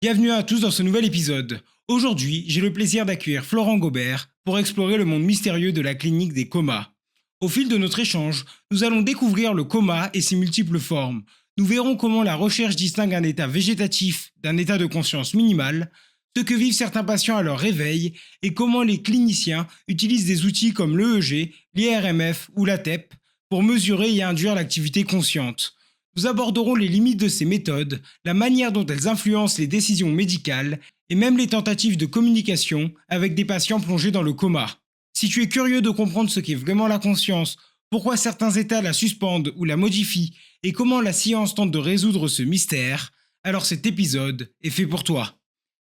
Bienvenue à tous dans ce nouvel épisode. Aujourd'hui, j'ai le plaisir d'accueillir Florent Gobert pour explorer le monde mystérieux de la clinique des comas. Au fil de notre échange, nous allons découvrir le coma et ses multiples formes. Nous verrons comment la recherche distingue un état végétatif d'un état de conscience minimal, ce que vivent certains patients à leur réveil et comment les cliniciens utilisent des outils comme l'EEG, l'IRMF ou la TEP pour mesurer et induire l'activité consciente. Nous aborderons les limites de ces méthodes, la manière dont elles influencent les décisions médicales et même les tentatives de communication avec des patients plongés dans le coma. Si tu es curieux de comprendre ce qu'est vraiment la conscience, pourquoi certains états la suspendent ou la modifient et comment la science tente de résoudre ce mystère, alors cet épisode est fait pour toi.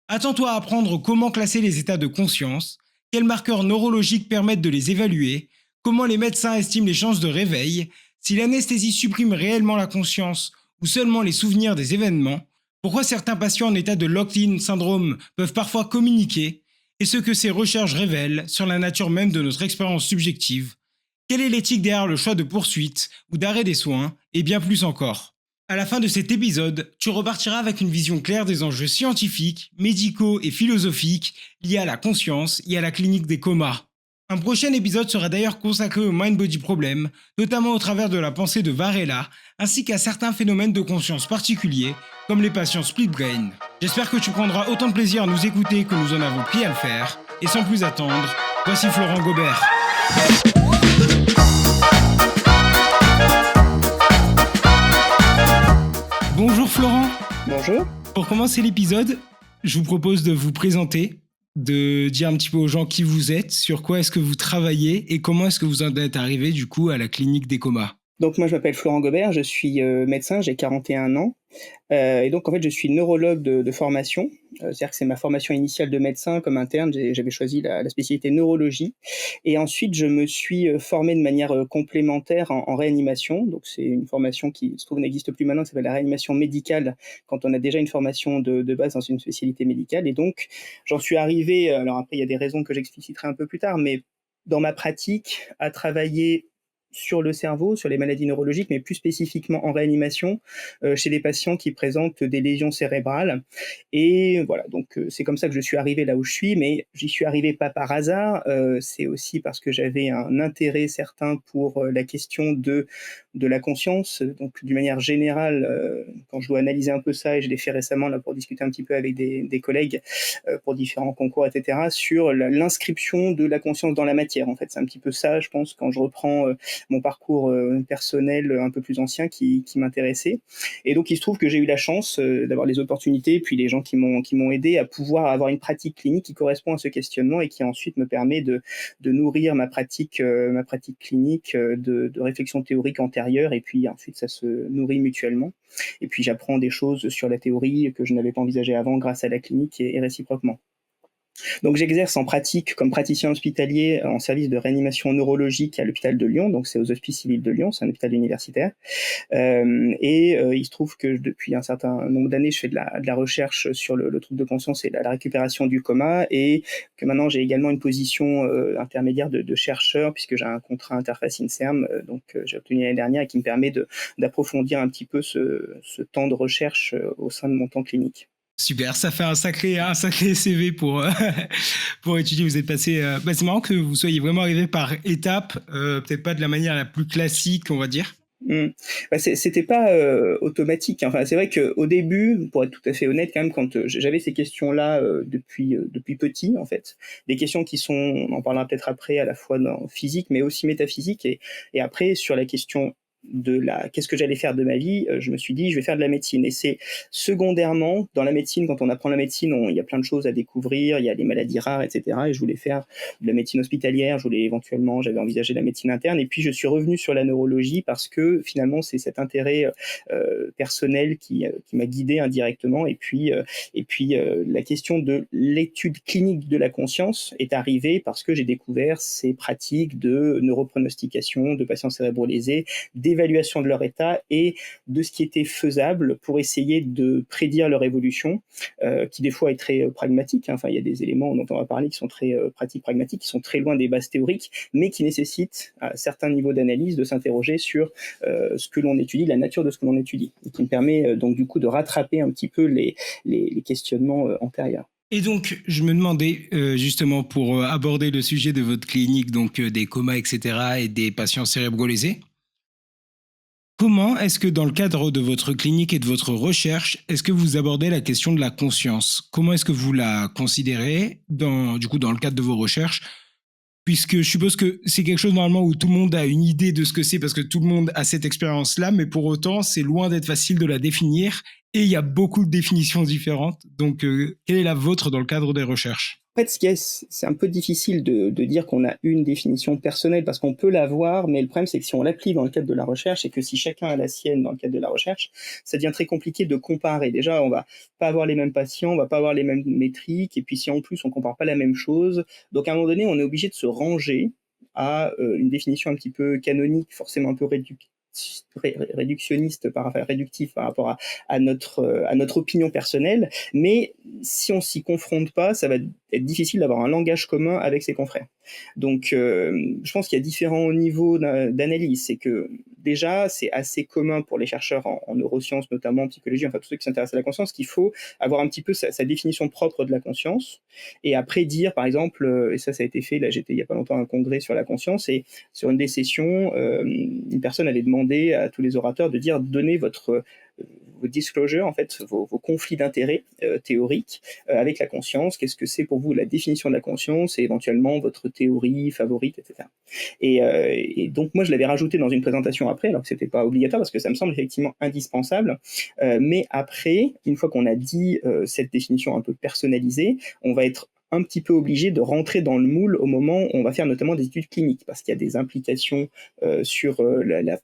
Attends-toi à apprendre comment classer les états de conscience, quels marqueurs neurologiques permettent de les évaluer, comment les médecins estiment les chances de réveil, si l'anesthésie supprime réellement la conscience ou seulement les souvenirs des événements, pourquoi certains patients en état de locked-in syndrome peuvent parfois communiquer, et ce que ces recherches révèlent sur la nature même de notre expérience subjective, quelle est l'éthique derrière le choix de poursuite ou d'arrêt des soins, et bien plus encore. À la fin de cet épisode, tu repartiras avec une vision claire des enjeux scientifiques, médicaux et philosophiques liés à la conscience et à la clinique des comas. Un prochain épisode sera d'ailleurs consacré au mind-body problem, notamment au travers de la pensée de Varela, ainsi qu'à certains phénomènes de conscience particuliers, comme les patients split brain. J'espère que tu prendras autant de plaisir à nous écouter que nous en avons pris à le faire, et sans plus attendre, voici Florent Gobert. Bonjour Florent. Bonjour. Pour commencer l'épisode, je vous propose de vous présenter, de dire un petit peu aux gens qui vous êtes, sur quoi est-ce que vous travaillez et comment est-ce que vous en êtes arrivé du coup à la clinique des comas. Donc moi je m'appelle Florent Gobert, je suis, médecin, j'ai 41 ans, et donc en fait je suis neurologue de formation. C'est-à-dire que c'est ma formation initiale de médecin comme interne, j'avais choisi la spécialité neurologie et ensuite je me suis, formé de manière, complémentaire en réanimation. Donc c'est une formation qui se trouve n'existe plus maintenant, ça s'appelle la réanimation médicale quand on a déjà une formation de base dans une spécialité médicale et donc j'en suis arrivé, alors après il y a des raisons que j'expliciterai un peu plus tard, mais dans ma pratique à travailler sur le cerveau, sur les maladies neurologiques, mais plus spécifiquement en réanimation, chez des patients qui présentent des lésions cérébrales. Et voilà, donc c'est comme ça que je suis arrivé là où je suis, mais j'y suis arrivé pas par hasard. C'est aussi parce que j'avais un intérêt certain pour la question de la conscience. Donc d'une manière générale, quand je dois analyser un peu ça, et je l'ai fait récemment là pour discuter un petit peu avec des collègues pour différents concours, etc., sur l'inscription de la conscience dans la matière. En fait, c'est un petit peu ça, je pense, quand je reprends mon parcours personnel un peu plus ancien qui m'intéressait. Et donc il se trouve que j'ai eu la chance d'avoir les opportunités, puis les gens qui m'ont aidé à pouvoir avoir une pratique clinique qui correspond à ce questionnement et qui ensuite me permet de nourrir ma pratique clinique de réflexion théorique antérieure, et puis ensuite ça se nourrit mutuellement. Et puis j'apprends des choses sur la théorie que je n'avais pas envisagées avant grâce à la clinique et réciproquement. Donc j'exerce en pratique comme praticien hospitalier en service de réanimation neurologique à l'hôpital de Lyon, donc c'est aux Hospices civils de Lyon, c'est un hôpital universitaire. Il se trouve que depuis un certain nombre d'années, je fais de la recherche sur le trouble de conscience et la récupération du coma, et que maintenant j'ai également une position intermédiaire de chercheur, puisque j'ai un contrat interface INSERM, j'ai obtenu l'année dernière, et qui me permet d'approfondir un petit peu ce temps de recherche au sein de mon temps clinique. Super, ça fait un sacré CV pour, pour étudier. Vous êtes passé. C'est marrant que vous soyez vraiment arrivé par étapes, peut-être pas de la manière la plus classique, on va dire. Mmh. C'était pas automatique. Enfin, c'est vrai qu'au début, pour être tout à fait honnête, quand même, quand j'avais ces questions-là depuis petit, en fait, des questions qui sont, on en parlera peut-être après, à la fois dans physique, mais aussi métaphysique, et après sur la question qu'est-ce que j'allais faire de ma vie, je me suis dit je vais faire de la médecine, et c'est secondairement dans la médecine, quand on apprend la médecine, il y a plein de choses à découvrir, il y a les maladies rares, etc., et je voulais faire de la médecine hospitalière, j'avais envisagé la médecine interne, et puis je suis revenu sur la neurologie parce que finalement c'est cet intérêt personnel qui m'a guidé indirectement, et puis la question de l'étude clinique de la conscience est arrivée parce que j'ai découvert ces pratiques de neuropronostication de patients cérébrolésés, d'évaluation de leur état et de ce qui était faisable pour essayer de prédire leur évolution, qui des fois est très pragmatique. Enfin, il y a des éléments dont on va parler qui sont très pratiques, pragmatiques, qui sont très loin des bases théoriques, mais qui nécessitent à certains niveaux d'analyse de s'interroger sur ce que l'on étudie, la nature de ce que l'on étudie, et qui me permet donc du coup de rattraper un petit peu les questionnements antérieurs. Et donc, je me demandais, justement, pour aborder le sujet de votre clinique, donc des comas, etc., et des patients cérébro-lésés, comment est-ce que dans le cadre de votre clinique et de votre recherche, est-ce que vous abordez la question de la conscience? Comment est-ce que vous la considérez du coup, dans le cadre de vos recherches? Puisque je suppose que c'est quelque chose normalement où tout le monde a une idée de ce que c'est parce que tout le monde a cette expérience-là, mais pour autant, c'est loin d'être facile de la définir et il y a beaucoup de définitions différentes. Donc, quelle est la vôtre dans le cadre des recherches? En fait, c'est un peu difficile de dire qu'on a une définition personnelle parce qu'on peut l'avoir, mais le problème, c'est que si on l'applique dans le cadre de la recherche et que si chacun a la sienne dans le cadre de la recherche, ça devient très compliqué de comparer. Déjà, on va pas avoir les mêmes patients, on va pas avoir les mêmes métriques, et puis si en plus on compare pas la même chose, donc à un moment donné, on est obligé de se ranger à une définition un petit peu canonique, forcément un peu réductionniste, réductif par rapport à notre opinion personnelle, mais si on s'y confronte pas, ça va être difficile d'avoir un langage commun avec ses confrères. Donc, je pense qu'il y a différents niveaux d'analyse. C'est que déjà, c'est assez commun pour les chercheurs en neurosciences, notamment en psychologie, enfin tous ceux qui s'intéressent à la conscience, qu'il faut avoir un petit peu sa définition propre de la conscience, et après dire, par exemple, et ça a été fait, là j'étais il y a pas longtemps à un congrès sur la conscience, et sur une des sessions, une personne avait demandé à tous les orateurs de dire, donnez vos disclosures, en fait, vos conflits d'intérêts théoriques avec la conscience. Qu'est-ce que c'est pour vous la définition de la conscience et éventuellement votre théorie favorite, etc. Et donc moi je l'avais rajouté dans une présentation après, alors que c'était pas obligatoire parce que ça me semble effectivement indispensable. Mais après, une fois qu'on a dit cette définition un peu personnalisée, on va être un petit peu obligé de rentrer dans le moule au moment où on va faire notamment des études cliniques, parce qu'il y a des implications sur la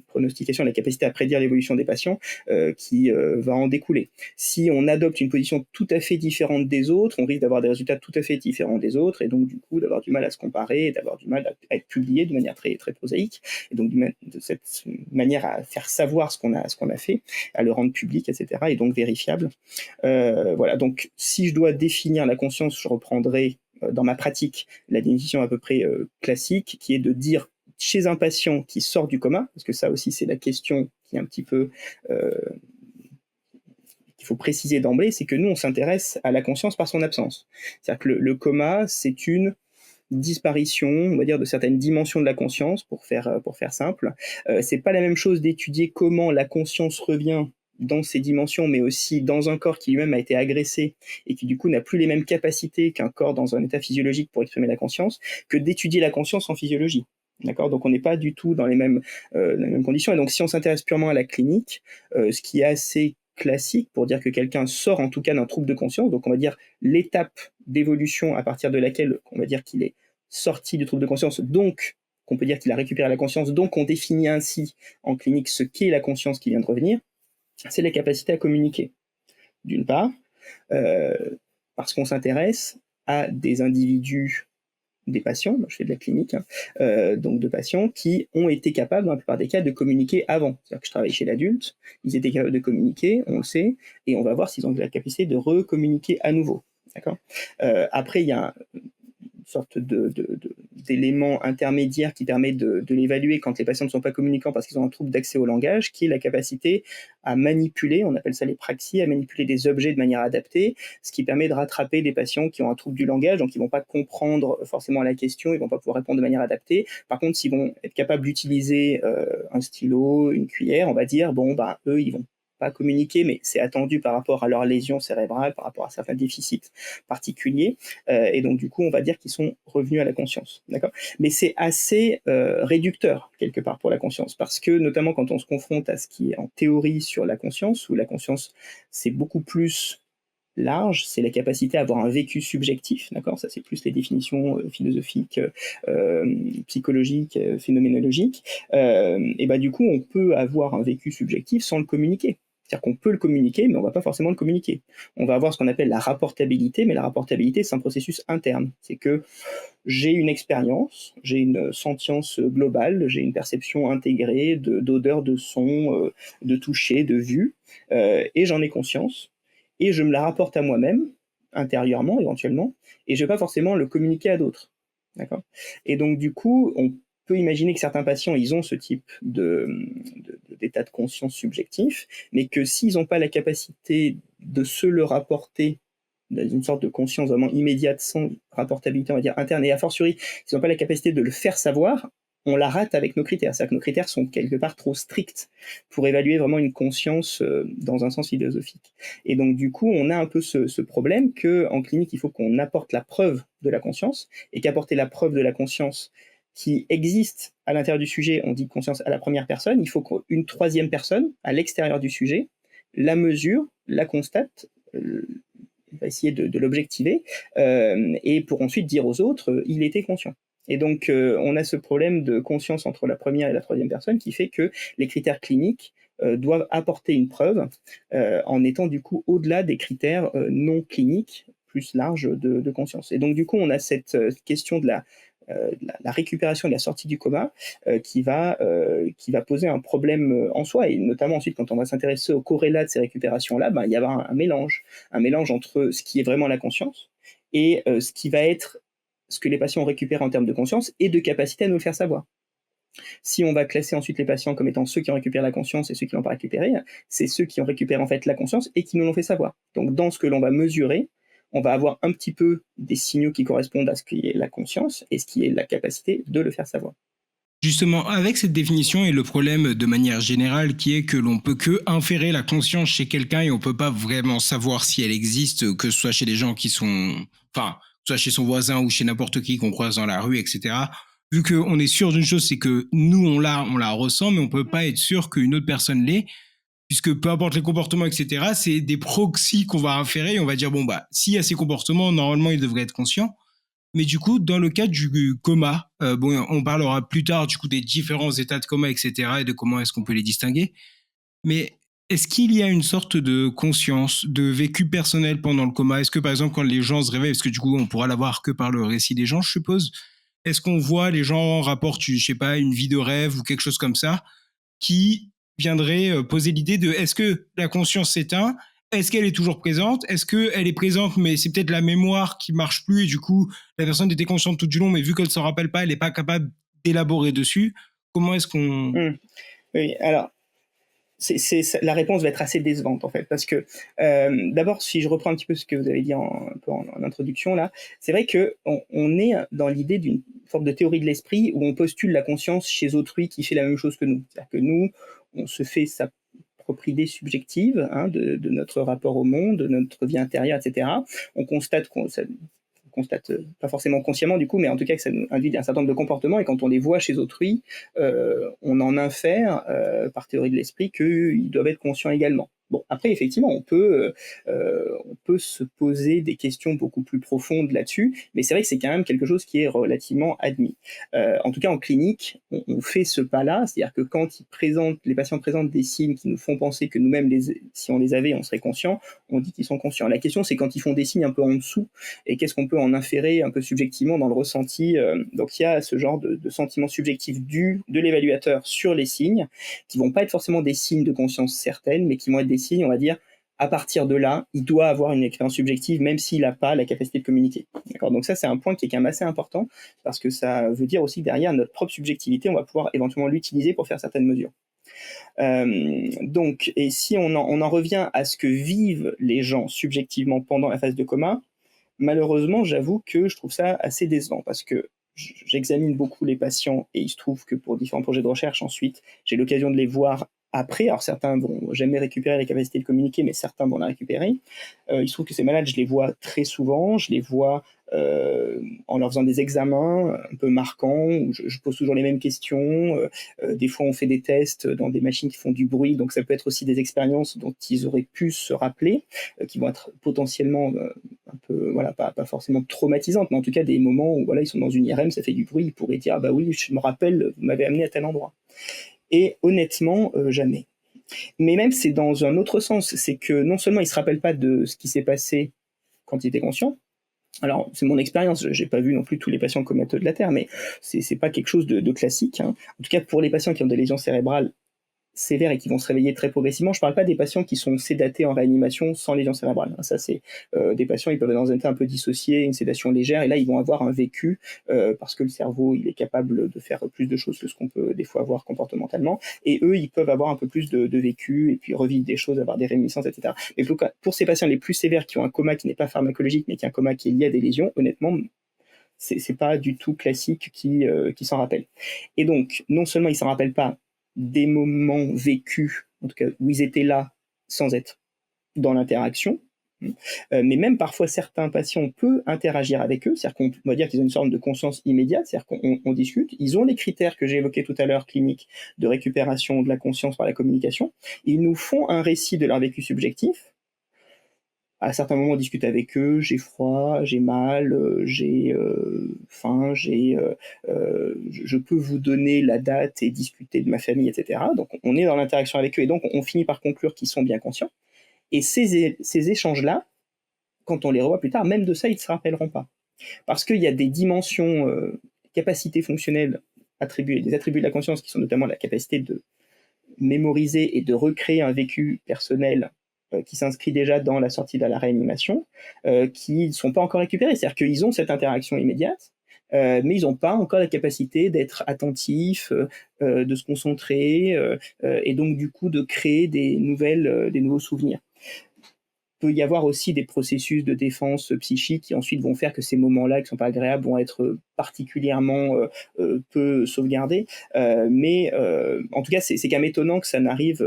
pronostication, la capacité à prédire l'évolution des patients qui va en découler. Si on adopte une position tout à fait différente des autres, on risque d'avoir des résultats tout à fait différents des autres, et donc du coup d'avoir du mal à se comparer, et d'avoir du mal à être publié de manière très, très prosaïque, et donc de cette manière à faire savoir ce qu'on a fait, à le rendre public, etc., et donc vérifiable. Voilà, donc si je dois définir la conscience, je reprendrai dans ma pratique la définition à peu près classique, qui est de dire chez un patient qui sort du coma, parce que ça aussi c'est la question qui est un petit peu qu'il faut préciser d'emblée, c'est que nous on s'intéresse à la conscience par son absence. C'est-à-dire que le coma, c'est une disparition, on va dire, de certaines dimensions de la conscience, pour faire simple. C'est pas la même chose d'étudier comment la conscience revient dans ces dimensions, mais aussi dans un corps qui lui-même a été agressé et qui du coup n'a plus les mêmes capacités qu'un corps dans un état physiologique pour exprimer la conscience, que d'étudier la conscience en physiologie. D'accord, donc on n'est pas du tout dans les mêmes conditions. Et donc si on s'intéresse purement à la clinique, ce qui est assez classique pour dire que quelqu'un sort en tout cas d'un trouble de conscience, donc on va dire l'étape d'évolution à partir de laquelle on va dire qu'il est sorti du trouble de conscience, donc qu'on peut dire qu'il a récupéré la conscience, donc on définit ainsi en clinique ce qu'est la conscience qui vient de revenir, c'est la capacité à communiquer. D'une part, parce qu'on s'intéresse à des individus, des patients, moi je fais de la clinique, donc de patients qui ont été capables, dans la plupart des cas, de communiquer avant. C'est-à-dire que je travaille chez l'adulte, ils étaient capables de communiquer, on le sait, et on va voir s'ils ont la capacité de recommuniquer à nouveau. D'accord. Après, il y a une sorte d'élément intermédiaire qui permet de l'évaluer quand les patients ne sont pas communicants parce qu'ils ont un trouble d'accès au langage, qui est la capacité à manipuler, on appelle ça les praxies, à manipuler des objets de manière adaptée, ce qui permet de rattraper les patients qui ont un trouble du langage, donc ils ne vont pas comprendre forcément la question, ils ne vont pas pouvoir répondre de manière adaptée. Par contre, s'ils vont être capables d'utiliser un stylo, une cuillère, on va dire, bon, ben, eux, ils vont pas communiquer, mais c'est attendu par rapport à leur lésion cérébrale, par rapport à certains déficits particuliers, et donc du coup, on va dire qu'ils sont revenus à la conscience, d'accord. Mais c'est assez réducteur, quelque part, pour la conscience, parce que, notamment quand on se confronte à ce qui est en théorie sur la conscience, où la conscience, c'est beaucoup plus large, c'est la capacité à avoir un vécu subjectif, d'accord. Ça, c'est plus les définitions philosophiques, psychologiques, phénoménologiques. Et ben du coup, on peut avoir un vécu subjectif sans le communiquer. C'est-à-dire qu'on peut le communiquer, mais on ne va pas forcément le communiquer. On va avoir ce qu'on appelle la rapportabilité, mais la rapportabilité, c'est un processus interne. C'est que j'ai une expérience, j'ai une sentience globale, j'ai une perception intégrée d'odeur, de son, de toucher, de vue, et j'en ai conscience, et je me la rapporte à moi-même, intérieurement éventuellement, et je ne vais pas forcément le communiquer à d'autres. D'accord. Et donc du coup, on peut imaginer que certains patients, ils ont ce type d'état de conscience subjectif, mais que s'ils n'ont pas la capacité de se le rapporter dans une sorte de conscience vraiment immédiate, sans rapportabilité, on va dire, interne, et a fortiori, s'ils n'ont pas la capacité de le faire savoir, on la rate avec nos critères. C'est-à-dire que nos critères sont quelque part trop stricts pour évaluer vraiment une conscience dans un sens philosophique. Et donc, du coup, on a un peu ce problème qu'en clinique, il faut qu'on apporte la preuve de la conscience, et qu'apporter la preuve de la conscience qui existe à l'intérieur du sujet, on dit conscience à la première personne, il faut qu'une troisième personne, à l'extérieur du sujet, la mesure, la constate, va essayer de l'objectiver, et pour ensuite dire aux autres, il était conscient. Et donc, on a ce problème de conscience entre la première et la troisième personne qui fait que les critères cliniques doivent apporter une preuve en étant du coup au-delà des critères non cliniques plus larges de conscience. Et donc, du coup, on a cette question de la récupération de la sortie du coma qui va poser un problème en soi, et notamment ensuite quand on va s'intéresser aux corrélats de ces récupérations-là, il y a un mélange entre ce qui est vraiment la conscience et ce qui va être ce que les patients ont récupéré en termes de conscience et de capacité à nous le faire savoir. Si on va classer ensuite les patients comme étant ceux qui ont récupéré la conscience et ceux qui l'ont pas récupéré, c'est ceux qui ont récupéré en fait la conscience et qui nous l'ont fait savoir. Donc dans ce que l'on va mesurer, on va avoir un petit peu des signaux qui correspondent à ce qui est la conscience et ce qui est la capacité de le faire savoir. Justement, avec cette définition et le problème de manière générale qui est que l'on peut que inférer la conscience chez quelqu'un et on peut pas vraiment savoir si elle existe, que ce soit chez des gens qui sont, enfin, que ce soit chez son voisin ou chez n'importe qui qu'on croise dans la rue, etc. Vu qu'on est sûr d'une chose, c'est que nous on la ressent, mais on peut pas être sûr qu'une autre personne l'ait, puisque peu importe les comportements, etc. C'est des proxys qu'on va inférer et on va dire bon bah s'il y a ces comportements, normalement il devrait être conscient. Mais du coup, dans le cas du coma, bon, on parlera plus tard du coup des différents états de coma, etc. et de comment est-ce qu'on peut les distinguer. Mais est-ce qu'il y a une sorte de conscience, de vécu personnel pendant le coma? Est-ce que par exemple, quand les gens se réveillent, parce que du coup, on pourra l'avoir que par le récit des gens, je suppose, est-ce qu'on voit les gens rapportent, je sais pas, une vie de rêve ou quelque chose comme ça, qui viendrait poser l'idée de est-ce que la conscience s'éteint? Est-ce qu'elle est toujours présente? Est-ce qu'elle est présente, mais c'est peut-être la mémoire qui marche plus et du coup, la personne était consciente tout du long, mais vu qu'elle ne s'en rappelle pas, elle n'est pas capable d'élaborer dessus. Comment est-ce qu'on... Oui, alors, la réponse va être assez décevante en fait, parce que d'abord, si je reprends un petit peu ce que vous avez dit un peu en introduction là, c'est vrai que on est dans l'idée d'une forme de théorie de l'esprit où on postule la conscience chez autrui qui fait la même chose que nous. C'est-à-dire que nous, on se fait sa propre idée subjective de notre rapport au monde, de notre vie intérieure, etc. On constate pas forcément consciemment du coup, mais en tout cas que ça nous induit un certain nombre de comportements, et quand on les voit chez autrui, on en infère, par théorie de l'esprit, qu'ils doivent être conscients également. Bon, après, effectivement, on peut se poser des questions beaucoup plus profondes là-dessus, mais c'est vrai que c'est quand même quelque chose qui est relativement admis. En tout cas, en clinique, on fait ce pas-là, c'est-à-dire que quand les patients présentent des signes qui nous font penser que nous-mêmes, si on les avait, on serait conscients, on dit qu'ils sont conscients. La question, c'est quand ils font des signes un peu en dessous, et qu'est-ce qu'on peut en inférer un peu subjectivement dans le ressenti. Donc il y a ce genre de sentiment subjectif de l'évaluateur sur les signes, qui vont pas être forcément des signes de conscience certaines, mais qui vont être des signes, on va dire, à partir de là, il doit avoir une expérience subjective, même s'il n'a pas la capacité de communiquer. D'accord. Donc ça, c'est un point qui est quand même assez important, parce que ça veut dire aussi que derrière notre propre subjectivité, on va pouvoir éventuellement l'utiliser pour faire certaines mesures. Donc, et si on en revient à ce que vivent les gens subjectivement pendant la phase de coma, malheureusement, j'avoue que je trouve ça assez décevant, parce que j'examine beaucoup les patients et il se trouve que pour différents projets de recherche, ensuite, j'ai l'occasion de les voir après. Alors certains vont jamais récupérer la capacité de communiquer, mais certains vont la récupérer. Il se trouve que ces malades, je les vois très souvent, je les vois en leur faisant des examens un peu marquants, où je pose toujours les mêmes questions. Des fois, on fait des tests dans des machines qui font du bruit, donc ça peut être aussi des expériences dont ils auraient pu se rappeler, qui vont être potentiellement un peu, voilà, pas forcément traumatisantes, mais en tout cas des moments où voilà, ils sont dans une IRM, ça fait du bruit, ils pourraient dire ah bah oui, je me rappelle, vous m'avez amené à tel endroit. Et honnêtement, jamais. Mais même, c'est dans un autre sens. C'est que non seulement il ne se rappelle pas de ce qui s'est passé quand il était conscient. Alors, c'est mon expérience, je n'ai pas vu non plus tous les patients comateux de la Terre, mais c'est pas quelque chose de classique, hein. En tout cas, pour les patients qui ont des lésions cérébrales sévères et qui vont se réveiller très progressivement. Je ne parle pas des patients qui sont sédatés en réanimation sans lésion cérébrale. Ça, c'est des patients, ils peuvent être dans un état un peu dissocié, une sédation légère, et là, ils vont avoir un vécu parce que le cerveau, il est capable de faire plus de choses que ce qu'on peut des fois avoir comportementalement. Et eux, ils peuvent avoir un peu plus de vécu et puis revivre des choses, avoir des réminiscences, etc. Mais pour ces patients les plus sévères qui ont un coma qui n'est pas pharmacologique, mais qui est un coma qui est lié à des lésions, honnêtement, c'est pas du tout classique qui s'en rappelle. Et donc, non seulement ils s'en rappellent pas des moments vécus, en tout cas où ils étaient là sans être dans l'interaction, mais même parfois certains patients, on peut interagir avec eux, c'est-à-dire qu'on va dire qu'ils ont une sorte de conscience immédiate, c'est-à-dire qu'on discute, ils ont les critères que j'ai évoqués tout à l'heure, cliniques, de récupération de la conscience par la communication, ils nous font un récit de leur vécu subjectif. À certains moments, on discute avec eux, j'ai froid, j'ai mal, j'ai faim, je peux vous donner la date et discuter de ma famille, etc. Donc, on est dans l'interaction avec eux et donc on finit par conclure qu'ils sont bien conscients. Et ces échanges-là, quand on les revoit plus tard, même de ça, ils ne se rappelleront pas. Parce qu'il y a des dimensions, capacités fonctionnelles attribuées, des attributs de la conscience qui sont notamment la capacité de mémoriser et de recréer un vécu personnel qui s'inscrit déjà dans la sortie de la réanimation, qui ne sont pas encore récupérés. C'est-à-dire qu'ils ont cette interaction immédiate, mais ils n'ont pas encore la capacité d'être attentifs, de se concentrer, et donc du coup de créer des nouveaux souvenirs. Peut y avoir aussi des processus de défense psychique qui ensuite vont faire que ces moments-là qui ne sont pas agréables vont être particulièrement peu sauvegardés. Mais en tout cas, c'est quand même étonnant que ça n'arrive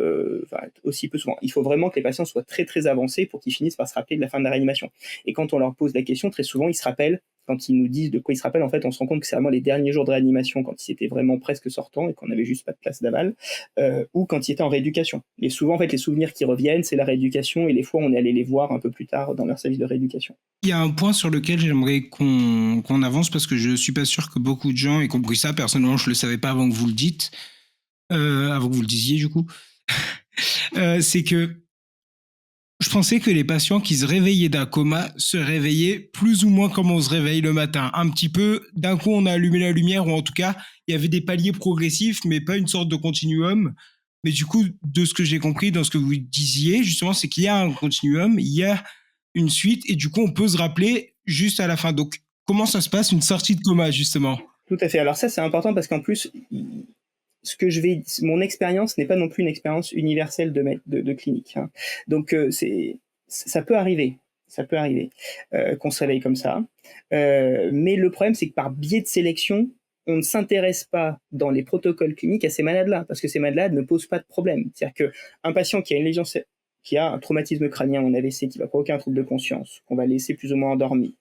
aussi peu souvent. Il faut vraiment que les patients soient très très avancés pour qu'ils finissent par se rappeler de la fin de la réanimation. Et quand on leur pose la question, très souvent, ils se rappellent. Quand ils nous disent de quoi ils se rappellent, en fait, on se rend compte que c'est vraiment les derniers jours de réanimation, quand ils étaient vraiment presque sortants et qu'on n'avait juste pas de place d'aval, ou quand ils étaient en rééducation. Et souvent, en fait, les souvenirs qui reviennent, c'est la rééducation, et les fois, on est allé les voir un peu plus tard dans leur service de rééducation. Il y a un point sur lequel j'aimerais qu'on avance parce que je suis pas sûr que beaucoup de gens aient compris ça. Personnellement, je le savais pas avant que vous le dites, avant que vous le disiez du coup. C'est que je pensais que les patients qui se réveillaient d'un coma se réveillaient plus ou moins comme on se réveille le matin. Un petit peu, d'un coup on a allumé la lumière, ou en tout cas, il y avait des paliers progressifs, mais pas une sorte de continuum. Mais du coup, de ce que j'ai compris dans ce que vous disiez, justement, c'est qu'il y a un continuum, il y a une suite, et du coup on peut se rappeler juste à la fin. Donc, comment ça se passe une sortie de coma, justement? Tout à fait. Alors ça, c'est important parce qu'en plus, mon expérience n'est pas non plus une expérience universelle de clinique, hein. Donc ça peut arriver, qu'on se réveille comme ça. Mais le problème, c'est que par biais de sélection, on ne s'intéresse pas dans les protocoles cliniques à ces malades-là, parce que ces malades ne posent pas de problème. C'est-à-dire qu'un patient qui a une lésion, qui a un traumatisme crânien, un AVC, qui va provoquer un trouble de conscience, qu'on va laisser plus ou moins endormi,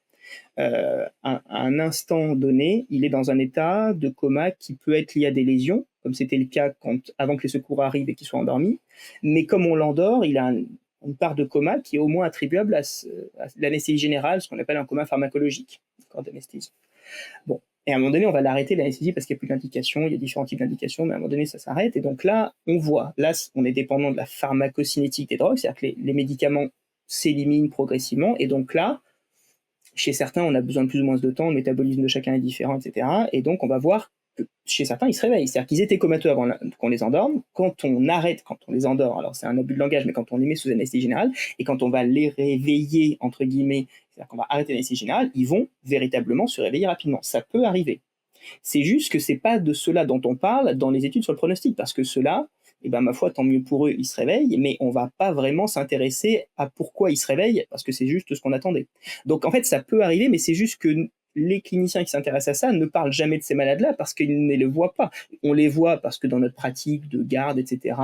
à un instant donné, il est dans un état de coma qui peut être lié à des lésions, comme c'était le cas avant que les secours arrivent et qu'il soit endormi. Mais comme on l'endort, il a une part de coma qui est au moins attribuable à l'anesthésie générale, ce qu'on appelle un coma pharmacologique, corps d'anesthésie. Bon. Et à un moment donné, on va l'arrêter, l'anesthésie, parce qu'il n'y a plus d'indications, il y a différents types d'indications, mais à un moment donné, ça s'arrête. Et donc là, on est dépendant de la pharmacocinétique des drogues, c'est-à-dire que les médicaments s'éliminent progressivement. Et donc là, chez certains, on a besoin de plus ou moins de temps, le métabolisme de chacun est différent, etc. Et donc, on va voir que chez certains, ils se réveillent. C'est-à-dire qu'ils étaient comateux avant qu'on les endorme. Quand on les endort, alors c'est un abus de langage, mais quand on les met sous anesthésie générale, et quand on va les réveiller, entre guillemets, c'est-à-dire qu'on va arrêter l'anesthésie générale, ils vont véritablement se réveiller rapidement. Ça peut arriver. C'est juste que c'est pas de cela dont on parle dans les études sur le pronostic, parce que ceux-là, ma foi, tant mieux pour eux, ils se réveillent, mais on va pas vraiment s'intéresser à pourquoi ils se réveillent, parce que c'est juste ce qu'on attendait. Donc en fait, ça peut arriver, mais c'est juste que les cliniciens qui s'intéressent à ça ne parlent jamais de ces malades-là parce qu'ils ne les voient pas. On les voit parce que dans notre pratique de garde, etc.,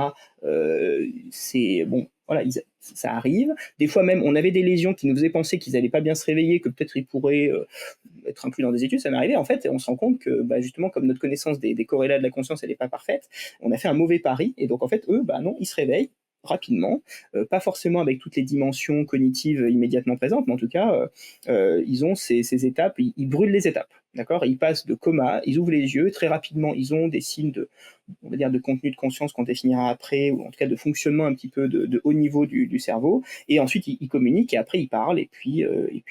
c'est bon, voilà, ça arrive. Des fois même, on avait des lésions qui nous faisaient penser qu'ils n'allaient pas bien se réveiller, que peut-être ils pourraient être inclus dans des études, ça m'est arrivé en fait, et on se rend compte que justement, comme notre connaissance des corrélats de la conscience, elle n'est pas parfaite, on a fait un mauvais pari, et donc en fait, eux, non, ils se réveillent rapidement, pas forcément avec toutes les dimensions cognitives immédiatement présentes, mais en tout cas, ils ont ces étapes, ils brûlent les étapes, d'accord? Ils passent de coma, ils ouvrent les yeux, très rapidement, ils ont des signes on va dire, de contenu de conscience qu'on définira après, ou en tout cas de fonctionnement un petit peu de haut niveau du cerveau, et ensuite ils communiquent, et après ils parlent, et puis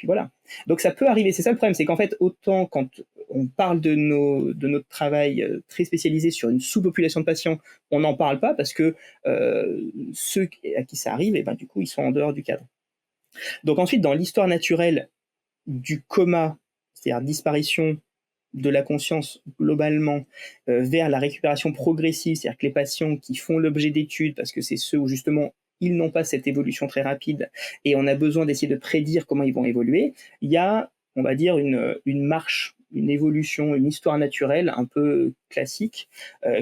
voilà. Donc ça peut arriver, c'est ça le problème, c'est qu'en fait, autant quand on parle de notre travail très spécialisé sur une sous-population de patients, on n'en parle pas parce que ceux à qui ça arrive, et ben, du coup, ils sont en dehors du cadre. Donc ensuite, dans l'histoire naturelle du coma, c'est-à-dire disparition de la conscience globalement vers la récupération progressive, c'est-à-dire que les patients qui font l'objet d'études, parce que c'est ceux où justement ils n'ont pas cette évolution très rapide et on a besoin d'essayer de prédire comment ils vont évoluer, il y a, on va dire, une marche, une évolution, une histoire naturelle un peu classique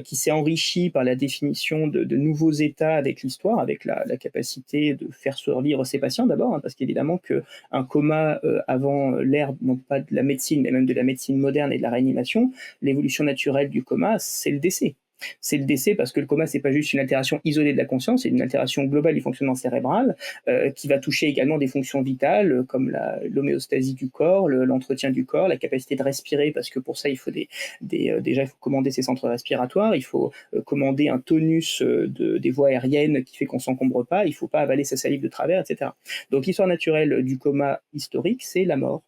qui s'est enrichie par la définition de nouveaux états avec l'histoire, avec la capacité de faire survivre ces patients d'abord, hein, parce qu'évidemment qu'un coma avant l'ère, non pas de la médecine, mais même de la médecine moderne et de la réanimation, l'évolution naturelle du coma, c'est le décès. C'est le décès parce que le coma, c'est pas juste une altération isolée de la conscience, c'est une altération globale du fonctionnement cérébral qui va toucher également des fonctions vitales comme l'homéostasie du corps, l'entretien du corps, la capacité de respirer, parce que pour ça, il faut déjà, il faut commander ses centres respiratoires, il faut commander un tonus des voies aériennes qui fait qu'on s'encombre pas, il faut pas avaler sa salive de travers, etc. Donc l'histoire naturelle du coma historique, c'est la mort.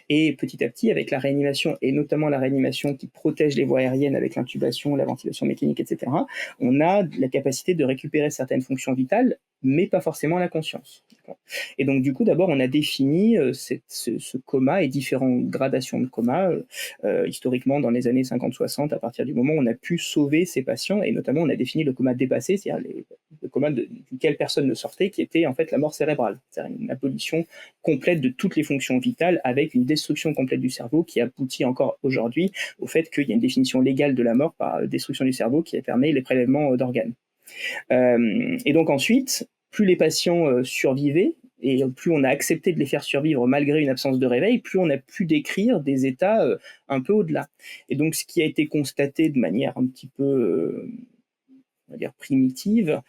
Et petit à petit, avec la réanimation, et notamment la réanimation qui protège les voies aériennes avec l'intubation, la ventilation mécanique, etc., on a la capacité de récupérer certaines fonctions vitales, mais pas forcément la conscience. Et donc, du coup, d'abord, on a défini ce coma et différentes gradations de coma, historiquement, dans les années 50-60, à partir du moment où on a pu sauver ces patients, et notamment, on a défini le coma dépassé, c'est-à-dire le coma duquel personne ne sortait, qui était en fait la mort cérébrale, c'est-à-dire une abolition complète de toutes les fonctions vitales, avec une destruction complète du cerveau qui aboutit encore aujourd'hui au fait qu'il y a une définition légale de la mort par destruction du cerveau qui permet les prélèvements d'organes. Et donc ensuite, plus les patients survivaient, et plus on a accepté de les faire survivre malgré une absence de réveil, plus on a pu décrire des états un peu au-delà. Et donc ce qui a été constaté de manière un petit peu on va dire primitive,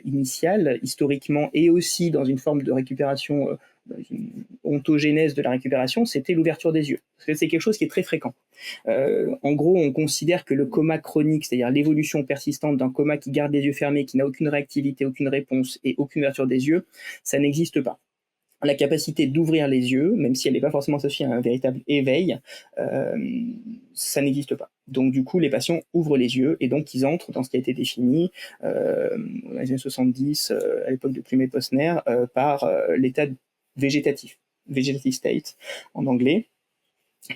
initiale, historiquement, et aussi dans une forme de récupération, une ontogénèse de la récupération, c'était l'ouverture des yeux. Parce que c'est quelque chose qui est très fréquent. En gros, on considère que le coma chronique, c'est-à-dire l'évolution persistante d'un coma qui garde les yeux fermés, qui n'a aucune réactivité, aucune réponse et aucune ouverture des yeux, ça n'existe pas. La capacité d'ouvrir les yeux, même si elle n'est pas forcément associée à un véritable éveil, ça n'existe pas. Donc du coup, les patients ouvrent les yeux et donc ils entrent dans ce qui a été défini dans les années 70, à l'époque de Plumet-Posner, par l'état végétatif, vegetative state en anglais,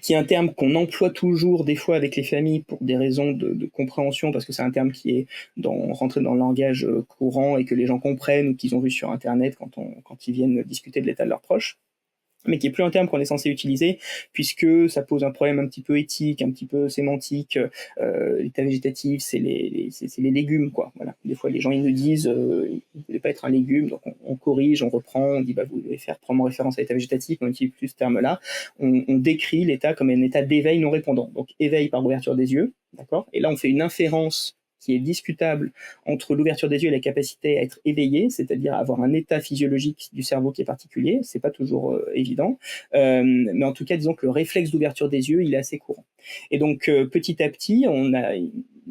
qui est un terme qu'on emploie toujours des fois avec les familles pour des raisons de compréhension, parce que c'est un terme qui est rentré dans le langage courant et que les gens comprennent ou qu'ils ont vu sur Internet quand ils viennent discuter de l'état de leurs proches, mais qui est plus un terme qu'on est censé utiliser, puisque ça pose un problème un petit peu éthique, un petit peu sémantique. L'état végétatif, c'est les légumes, quoi. Voilà. Des fois, les gens ils nous disent il ne devait pas être un légume, donc on corrige, on reprend, on dit bah, vous devez prendre en référence à l'état végétatif, on utilise plus ce terme-là. On décrit l'état comme un état d'éveil non répondant. Donc éveil par ouverture des yeux, d'accord. Et là, on fait une inférence qui est discutable entre l'ouverture des yeux et la capacité à être éveillé, c'est-à-dire avoir un état physiologique du cerveau qui est particulier, c'est pas toujours évident, mais en tout cas, disons que le réflexe d'ouverture des yeux, il est assez courant. Et donc, petit à petit,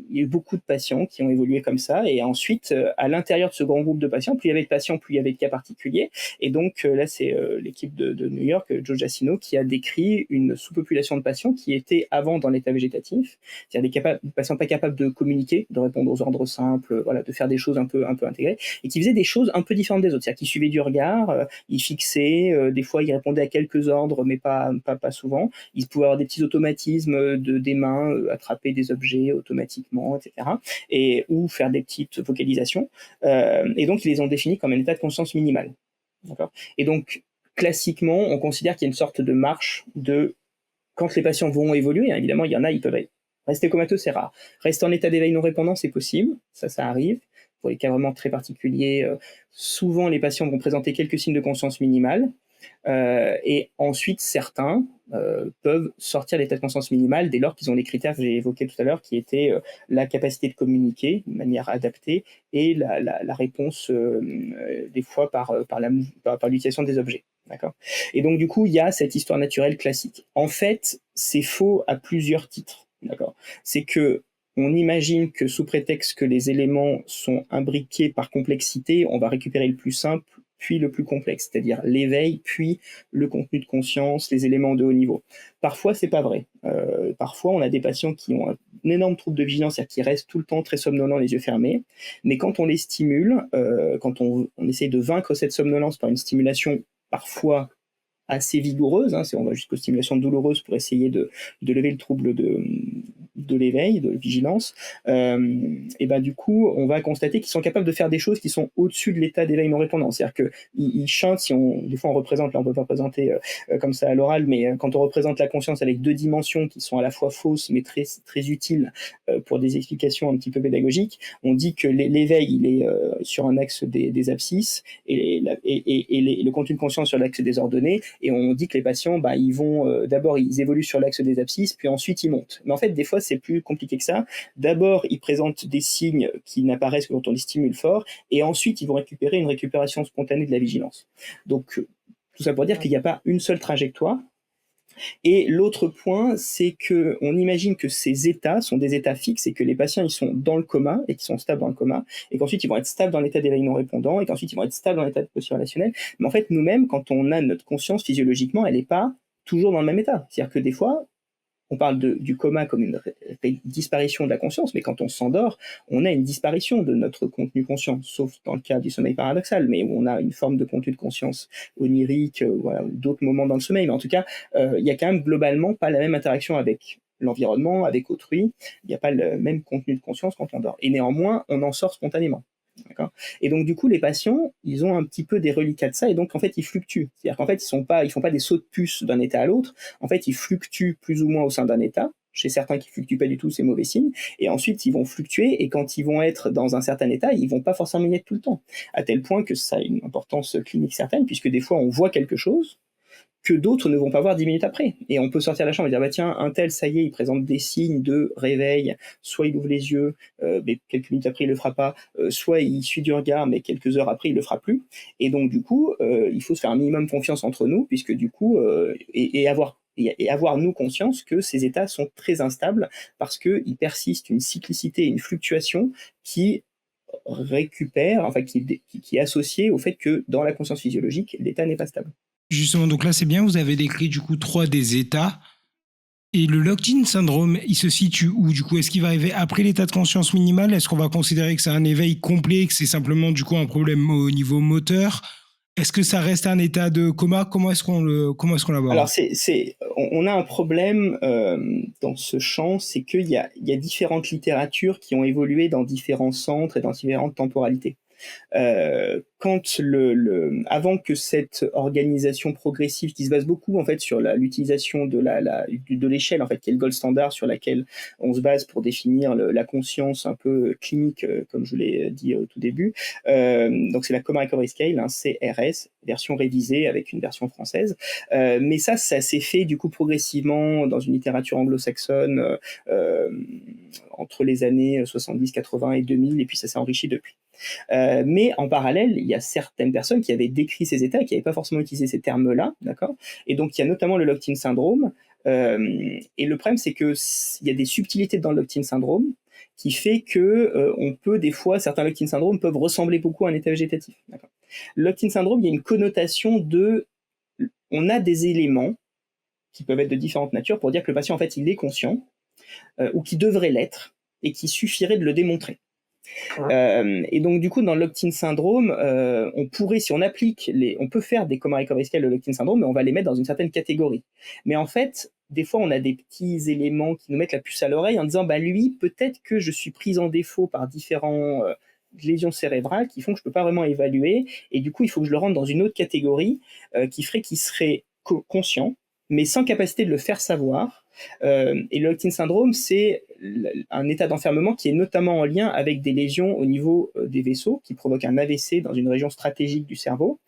il y a eu beaucoup de patients qui ont évolué comme ça, et ensuite, à l'intérieur de ce grand groupe de patients, plus il y avait de patients, plus il y avait de cas particuliers, et donc là, c'est l'équipe de New York, Joe Jacino, qui a décrit une sous-population de patients qui étaient avant dans l'état végétatif, c'est-à-dire des patients pas capables de communiquer, de répondre aux ordres simples, voilà, de faire des choses un peu intégrées, et qui faisaient des choses un peu différentes des autres, c'est-à-dire qu'ils suivaient du regard, ils fixaient, des fois ils répondaient à quelques ordres, mais pas souvent, ils pouvaient avoir des petits automatismes des mains, attraper des objets automatiquement, etc., ou faire des petites vocalisations, et donc ils les ont définis comme un état de conscience minimal. D'accord. Et donc, classiquement, on considère qu'il y a une sorte de marche de quand les patients vont évoluer, hein, évidemment, il y en a, ils peuvent rester comateux, c'est rare. Rester en état d'éveil non répondant, c'est possible, ça arrive. Pour les cas vraiment très particuliers, souvent les patients vont présenter quelques signes de conscience minimale. Et ensuite, certains peuvent sortir de l'état de conscience minimale dès lors qu'ils ont les critères que j'ai évoqués tout à l'heure, qui étaient la capacité de communiquer de manière adaptée et la réponse, des fois, par l'utilisation des objets. D'accord. Et donc, du coup, il y a cette histoire naturelle classique. En fait, c'est faux à plusieurs titres. D'accord. C'est que on imagine que sous prétexte que les éléments sont imbriqués par complexité, on va récupérer le plus simple puis le plus complexe, c'est-à-dire l'éveil, puis le contenu de conscience, les éléments de haut niveau. Parfois, c'est pas vrai. Parfois, on a des patients qui ont un énorme trouble de vigilance, c'est-à-dire qui restent tout le temps très somnolents, les yeux fermés, mais quand on les stimule, quand on essaie de vaincre cette somnolence par une stimulation parfois assez vigoureuse, hein, on va jusqu'aux stimulations douloureuses pour essayer de lever le trouble de l'éveil, de vigilance, et ben du coup, on va constater qu'ils sont capables de faire des choses qui sont au-dessus de l'état d'éveil non répondant. C'est-à-dire qu'ils chantent, des fois on représente, là on peut pas représenter comme ça à l'oral, mais quand on représente la conscience avec deux dimensions qui sont à la fois fausses mais très, très utiles pour des explications un petit peu pédagogiques, on dit que l'éveil, il est sur un axe des abscisses et le contenu de conscience sur l'axe des ordonnées, et on dit que les patients, ils vont d'abord ils évoluent sur l'axe des abscisses, puis ensuite ils montent. Mais en fait, des fois, c'est plus compliqué que ça. D'abord, ils présentent des signes qui n'apparaissent que quand on les stimule fort, et ensuite, ils vont récupérer une récupération spontanée de la vigilance. Donc, tout ça pour dire qu'il n'y a pas une seule trajectoire. Et l'autre point, c'est qu'on imagine que ces états sont des états fixes et que les patients, ils sont dans le coma et qui sont stables dans le coma, et qu'ensuite, ils vont être stables dans l'état d'éveil non répondant, et qu'ensuite, ils vont être stables dans l'état de posture relationnelle. Mais en fait, nous-mêmes, quand on a notre conscience physiologiquement, elle n'est pas toujours dans le même état. C'est-à-dire que des fois, on parle du coma comme une disparition de la conscience, mais quand on s'endort, on a une disparition de notre contenu conscient, sauf dans le cas du sommeil paradoxal, mais où on a une forme de contenu de conscience onirique, voilà, d'autres moments dans le sommeil. Mais en tout cas, il y a quand même globalement pas la même interaction avec l'environnement, avec autrui. Il n'y a pas le même contenu de conscience quand on dort. Et néanmoins, on en sort spontanément. D'accord. Et donc, du coup, les patients, ils ont un petit peu des reliquats de ça, et donc, en fait, ils fluctuent. C'est-à-dire qu'en fait, ils font pas des sauts de puce d'un état à l'autre. En fait, ils fluctuent plus ou moins au sein d'un état. Chez certains qui fluctuent pas du tout, c'est mauvais signe. Et ensuite, ils vont fluctuer, et quand ils vont être dans un certain état, ils vont pas forcément y être tout le temps. À tel point que ça a une importance clinique certaine, puisque des fois, on voit quelque chose que d'autres ne vont pas voir 10 minutes après. Et on peut sortir de la chambre et dire, tiens, un tel, ça y est, il présente des signes de réveil, soit il ouvre les yeux, mais quelques minutes après, il le fera pas, soit il suit du regard, mais quelques heures après, il le fera plus. Et donc, du coup, il faut se faire un minimum confiance entre nous, puisque du coup, et avoir nous conscience que ces états sont très instables, parce qu'il persiste une cyclicité, une fluctuation qui récupère, enfin qui est associée au fait que dans la conscience physiologique, l'état n'est pas stable. Justement, donc là c'est bien, vous avez décrit du coup 3 des états. Et le locked-in syndrome, il se situe où du coup? Est-ce qu'il va arriver après l'état de conscience minimale? Est-ce qu'on va considérer que c'est un éveil complet, que c'est simplement du coup un problème au niveau moteur? Est-ce que ça reste un état de coma? Comment est-ce qu'on l'aborde? Alors, on a un problème dans ce champ, c'est qu'il y a différentes littératures qui ont évolué dans différents centres et dans différentes temporalités. Avant que cette organisation progressive qui se base beaucoup en fait sur l'utilisation de l'échelle en fait qui est le gold standard sur laquelle on se base pour définir la conscience un peu clinique comme je l'ai dit au tout début. Donc c'est la Coma Recovery Scale, hein, CRS, version révisée avec une version française. Mais ça s'est fait du coup progressivement dans une littérature anglo-saxonne entre les années 70, 80 et 2000, et puis ça s'est enrichi depuis. Mais en parallèle, il y a certaines personnes qui avaient décrit ces états et qui n'avaient pas forcément utilisé ces termes-là, d'accord. Et donc, il y a notamment le locked-in syndrome. Et le problème, c'est qu'il y a des subtilités dans le locked-in syndrome qui fait que on peut des fois, certains locked-in syndrome peuvent ressembler beaucoup à un état végétatif. D'accord. Le locked-in syndrome, il y a une connotation on a des éléments qui peuvent être de différentes natures pour dire que le patient, en fait, il est conscient ou qu'il devrait l'être et qu'il suffirait de le démontrer. Et donc, du coup, dans le locked-in syndrome, on pourrait, si on applique on peut faire des coma recovery scale de locked-in syndrome, mais on va les mettre dans une certaine catégorie. Mais en fait, des fois, on a des petits éléments qui nous mettent la puce à l'oreille en disant, lui, peut-être que je suis pris en défaut par différents lésions cérébrales qui font que je peux pas vraiment évaluer, et du coup, il faut que je le rentre dans une autre catégorie qui ferait qu'il serait conscient, mais sans capacité de le faire savoir, Et le locked-in syndrome, c'est un état d'enfermement qui est notamment en lien avec des lésions au niveau des vaisseaux, qui provoquent un AVC dans une région stratégique du cerveau,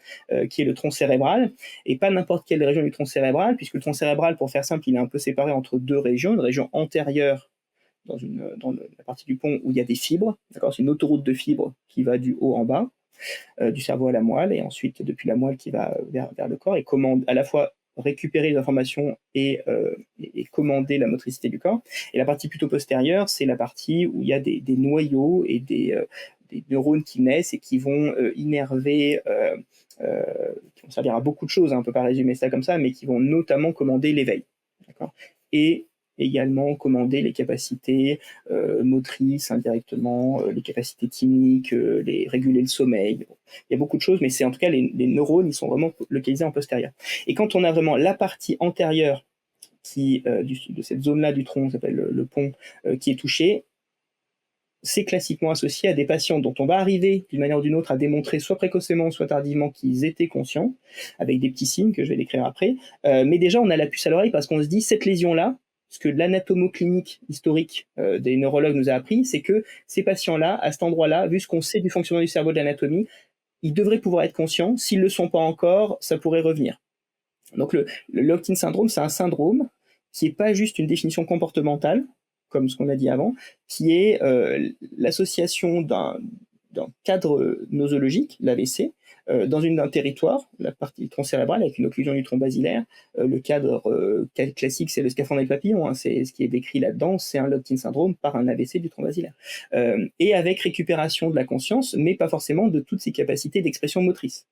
qui est le tronc cérébral, et pas n'importe quelle région du tronc cérébral, puisque le tronc cérébral, pour faire simple, il est un peu séparé entre deux régions, une région antérieure dans la partie du pont où il y a des fibres, d'accord, c'est une autoroute de fibres qui va du haut en bas, du cerveau à la moelle, et ensuite depuis la moelle qui va vers le corps, et commande à la fois récupérer les informations et commander la motricité du corps. Et la partie plutôt postérieure, c'est la partie où il y a des noyaux et des neurones qui naissent et qui vont innerver, qui vont servir à beaucoup de choses, hein, on ne peut pas résumer ça comme ça, mais qui vont notamment commander l'éveil. D'accord, et également commander les capacités motrices indirectement, les capacités thymiques, réguler le sommeil. Bon, il y a beaucoup de choses, mais c'est en tout cas les neurones, ils sont vraiment localisés en postérieur. Et quand on a vraiment la partie antérieure de cette zone-là du tronc, ça s'appelle le pont, qui est touchée, c'est classiquement associé à des patients dont on va arriver d'une manière ou d'une autre à démontrer soit précocement, soit tardivement qu'ils étaient conscients, avec des petits signes que je vais décrire après. Mais déjà, on a la puce à l'oreille parce qu'on se dit, cette lésion-là, ce que l'anatomoclinique historique des neurologues nous a appris, c'est que ces patients-là, à cet endroit-là, vu ce qu'on sait du fonctionnement du cerveau de l'anatomie, ils devraient pouvoir être conscients. S'ils ne le sont pas encore, ça pourrait revenir. Donc le locked-in syndrome, c'est un syndrome qui n'est pas juste une définition comportementale, comme ce qu'on a dit avant, qui est l'association d'un cadre nosologique, l'AVC, dans un territoire, la partie du tronc cérébral avec une occlusion du tronc basilaire. Le cadre classique, c'est le scaphandre des papillons, hein, c'est ce qui est décrit là-dedans, c'est un locked-in syndrome par un AVC du tronc basilaire. Et avec récupération de la conscience, mais pas forcément de toutes ses capacités d'expression motrice.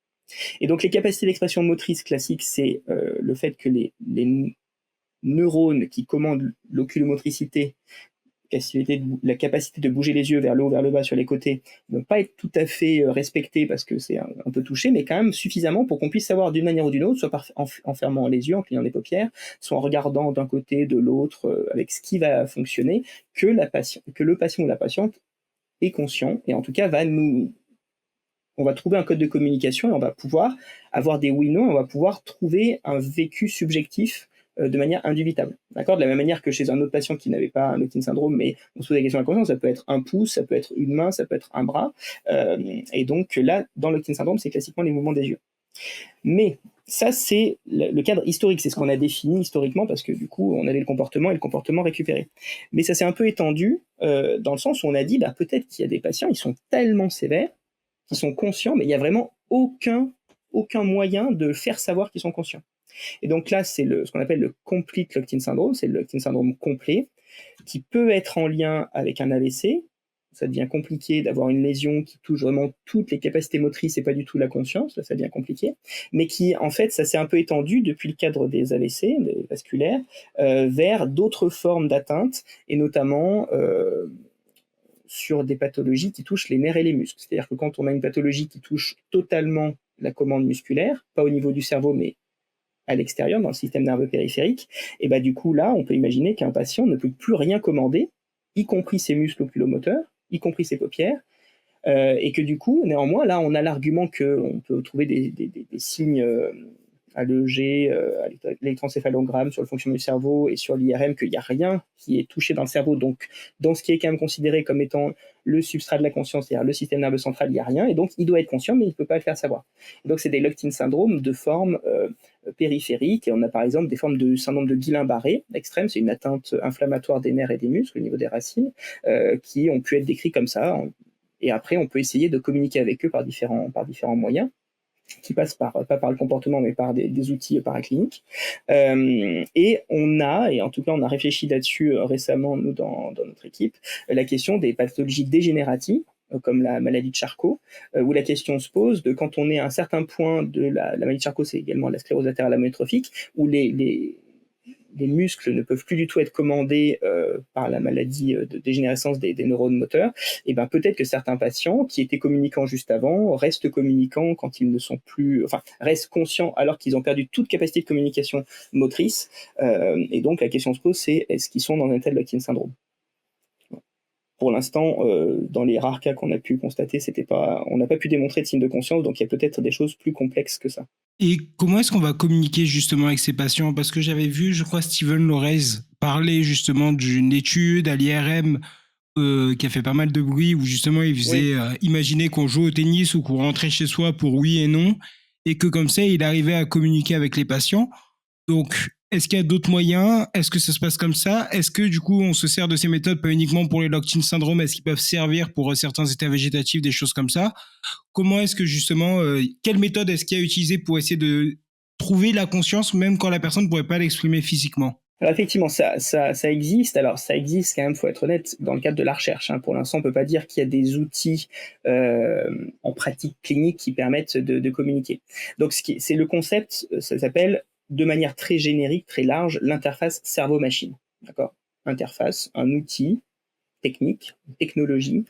Et donc les capacités d'expression motrice classiques, c'est le fait que les neurones qui commandent l'oculomotricité, la capacité de bouger les yeux vers le haut, vers le bas, sur les côtés, ne vont pas être tout à fait respectés parce que c'est un peu touché, mais quand même suffisamment pour qu'on puisse savoir d'une manière ou d'une autre, soit en fermant les yeux, en clignant les paupières, soit en regardant d'un côté, de l'autre, avec ce qui va fonctionner, que le patient ou la patiente est conscient, et en tout cas on va trouver un code de communication et on va pouvoir avoir des oui-no, on va pouvoir trouver un vécu subjectif de manière indubitable. D'accord, de la même manière que chez un autre patient qui n'avait pas un locked-in syndrome, mais on se pose la question de la conscience, ça peut être un pouce, ça peut être une main, ça peut être un bras. Et donc là, dans le locked-in syndrome, c'est classiquement les mouvements des yeux. Mais ça, c'est le cadre historique, c'est ce qu'on a défini historiquement, parce que du coup, on avait le comportement et le comportement récupéré. Mais ça s'est un peu étendu dans le sens où on a dit, peut-être qu'il y a des patients, ils sont tellement sévères, qui sont conscients, mais il n'y a vraiment aucun moyen de faire savoir qu'ils sont conscients. Et donc là, c'est ce qu'on appelle le complete locked-in syndrome, c'est le locked-in syndrome complet, qui peut être en lien avec un AVC. Ça devient compliqué d'avoir une lésion qui touche vraiment toutes les capacités motrices et pas du tout la conscience, là ça devient compliqué, mais qui, en fait, ça s'est un peu étendu depuis le cadre des AVC, des vasculaires, vers d'autres formes d'atteinte, et notamment sur des pathologies qui touchent les nerfs et les muscles. C'est-à-dire que quand on a une pathologie qui touche totalement la commande musculaire, pas au niveau du cerveau, mais à l'extérieur, dans le système nerveux périphérique, et du coup, là, on peut imaginer qu'un patient ne peut plus rien commander, y compris ses muscles oculomoteurs, y compris ses paupières, et que du coup, néanmoins, là, on a l'argument qu'on peut trouver des signes à l'EEG, à l'électroencéphalogramme, sur le fonctionnement du cerveau et sur l'IRM, qu'il n'y a rien qui est touché dans le cerveau. Donc, dans ce qui est quand même considéré comme étant le substrat de la conscience, c'est-à-dire le système nerveux central, il n'y a rien. Et donc, il doit être conscient, mais il ne peut pas le faire savoir. Et donc, c'est des locked-in syndromes de forme périphérique. Et on a par exemple des formes de syndrome de Guillain-Barré extrême, c'est une atteinte inflammatoire des nerfs et des muscles au niveau des racines, qui ont pu être décrits comme ça. Et après, on peut essayer de communiquer avec eux par différents moyens, qui passent pas par le comportement, mais par des outils paracliniques. Et en tout cas, on a réfléchi là-dessus récemment, nous, dans notre équipe, la question des pathologies dégénératives, comme la maladie de Charcot, où la question se pose de quand on est à un certain point de la maladie de Charcot, c'est également la sclérose latérale amyotrophique, où les muscles ne peuvent plus du tout être commandés par la maladie de dégénérescence des neurones moteurs, et peut-être que certains patients qui étaient communicants juste avant restent communicants quand ils ne sont plus, restent conscients alors qu'ils ont perdu toute capacité de communication motrice. Et donc la question se pose, c'est est-ce qu'ils sont dans un tel locked-in syndrome? Pour l'instant, dans les rares cas qu'on a pu constater, on n'a pas pu démontrer de signe de conscience, donc il y a peut-être des choses plus complexes que ça. Et comment est-ce qu'on va communiquer justement avec ces patients? Parce que j'avais vu, je crois, Steven Lorez parler justement d'une étude à l'IRM qui a fait pas mal de bruit, où justement il Oui. faisait imaginer qu'on joue au tennis ou qu'on rentrait chez soi pour oui et non, et que comme ça il arrivait à communiquer avec les patients. Donc, est-ce qu'il y a d'autres moyens? Est-ce que ça se passe comme ça? Est-ce que du coup, on se sert de ces méthodes pas uniquement pour les locked-in syndrome? Est-ce qu'ils peuvent servir pour certains états végétatifs, des choses comme ça? Comment est-ce que justement, quelle méthode est-ce qu'il y a utilisé pour essayer de trouver la conscience, même quand la personne ne pourrait pas l'exprimer physiquement? Alors effectivement, ça existe. Alors ça existe quand même, faut être honnête, dans le cadre de la recherche, hein. Pour l'instant, on peut pas dire qu'il y a des outils en pratique clinique qui permettent de communiquer. Donc c'est le concept, ça s'appelle de manière très générique, très large, l'interface cerveau-machine. D'accord? Interface, un outil technique, technologie,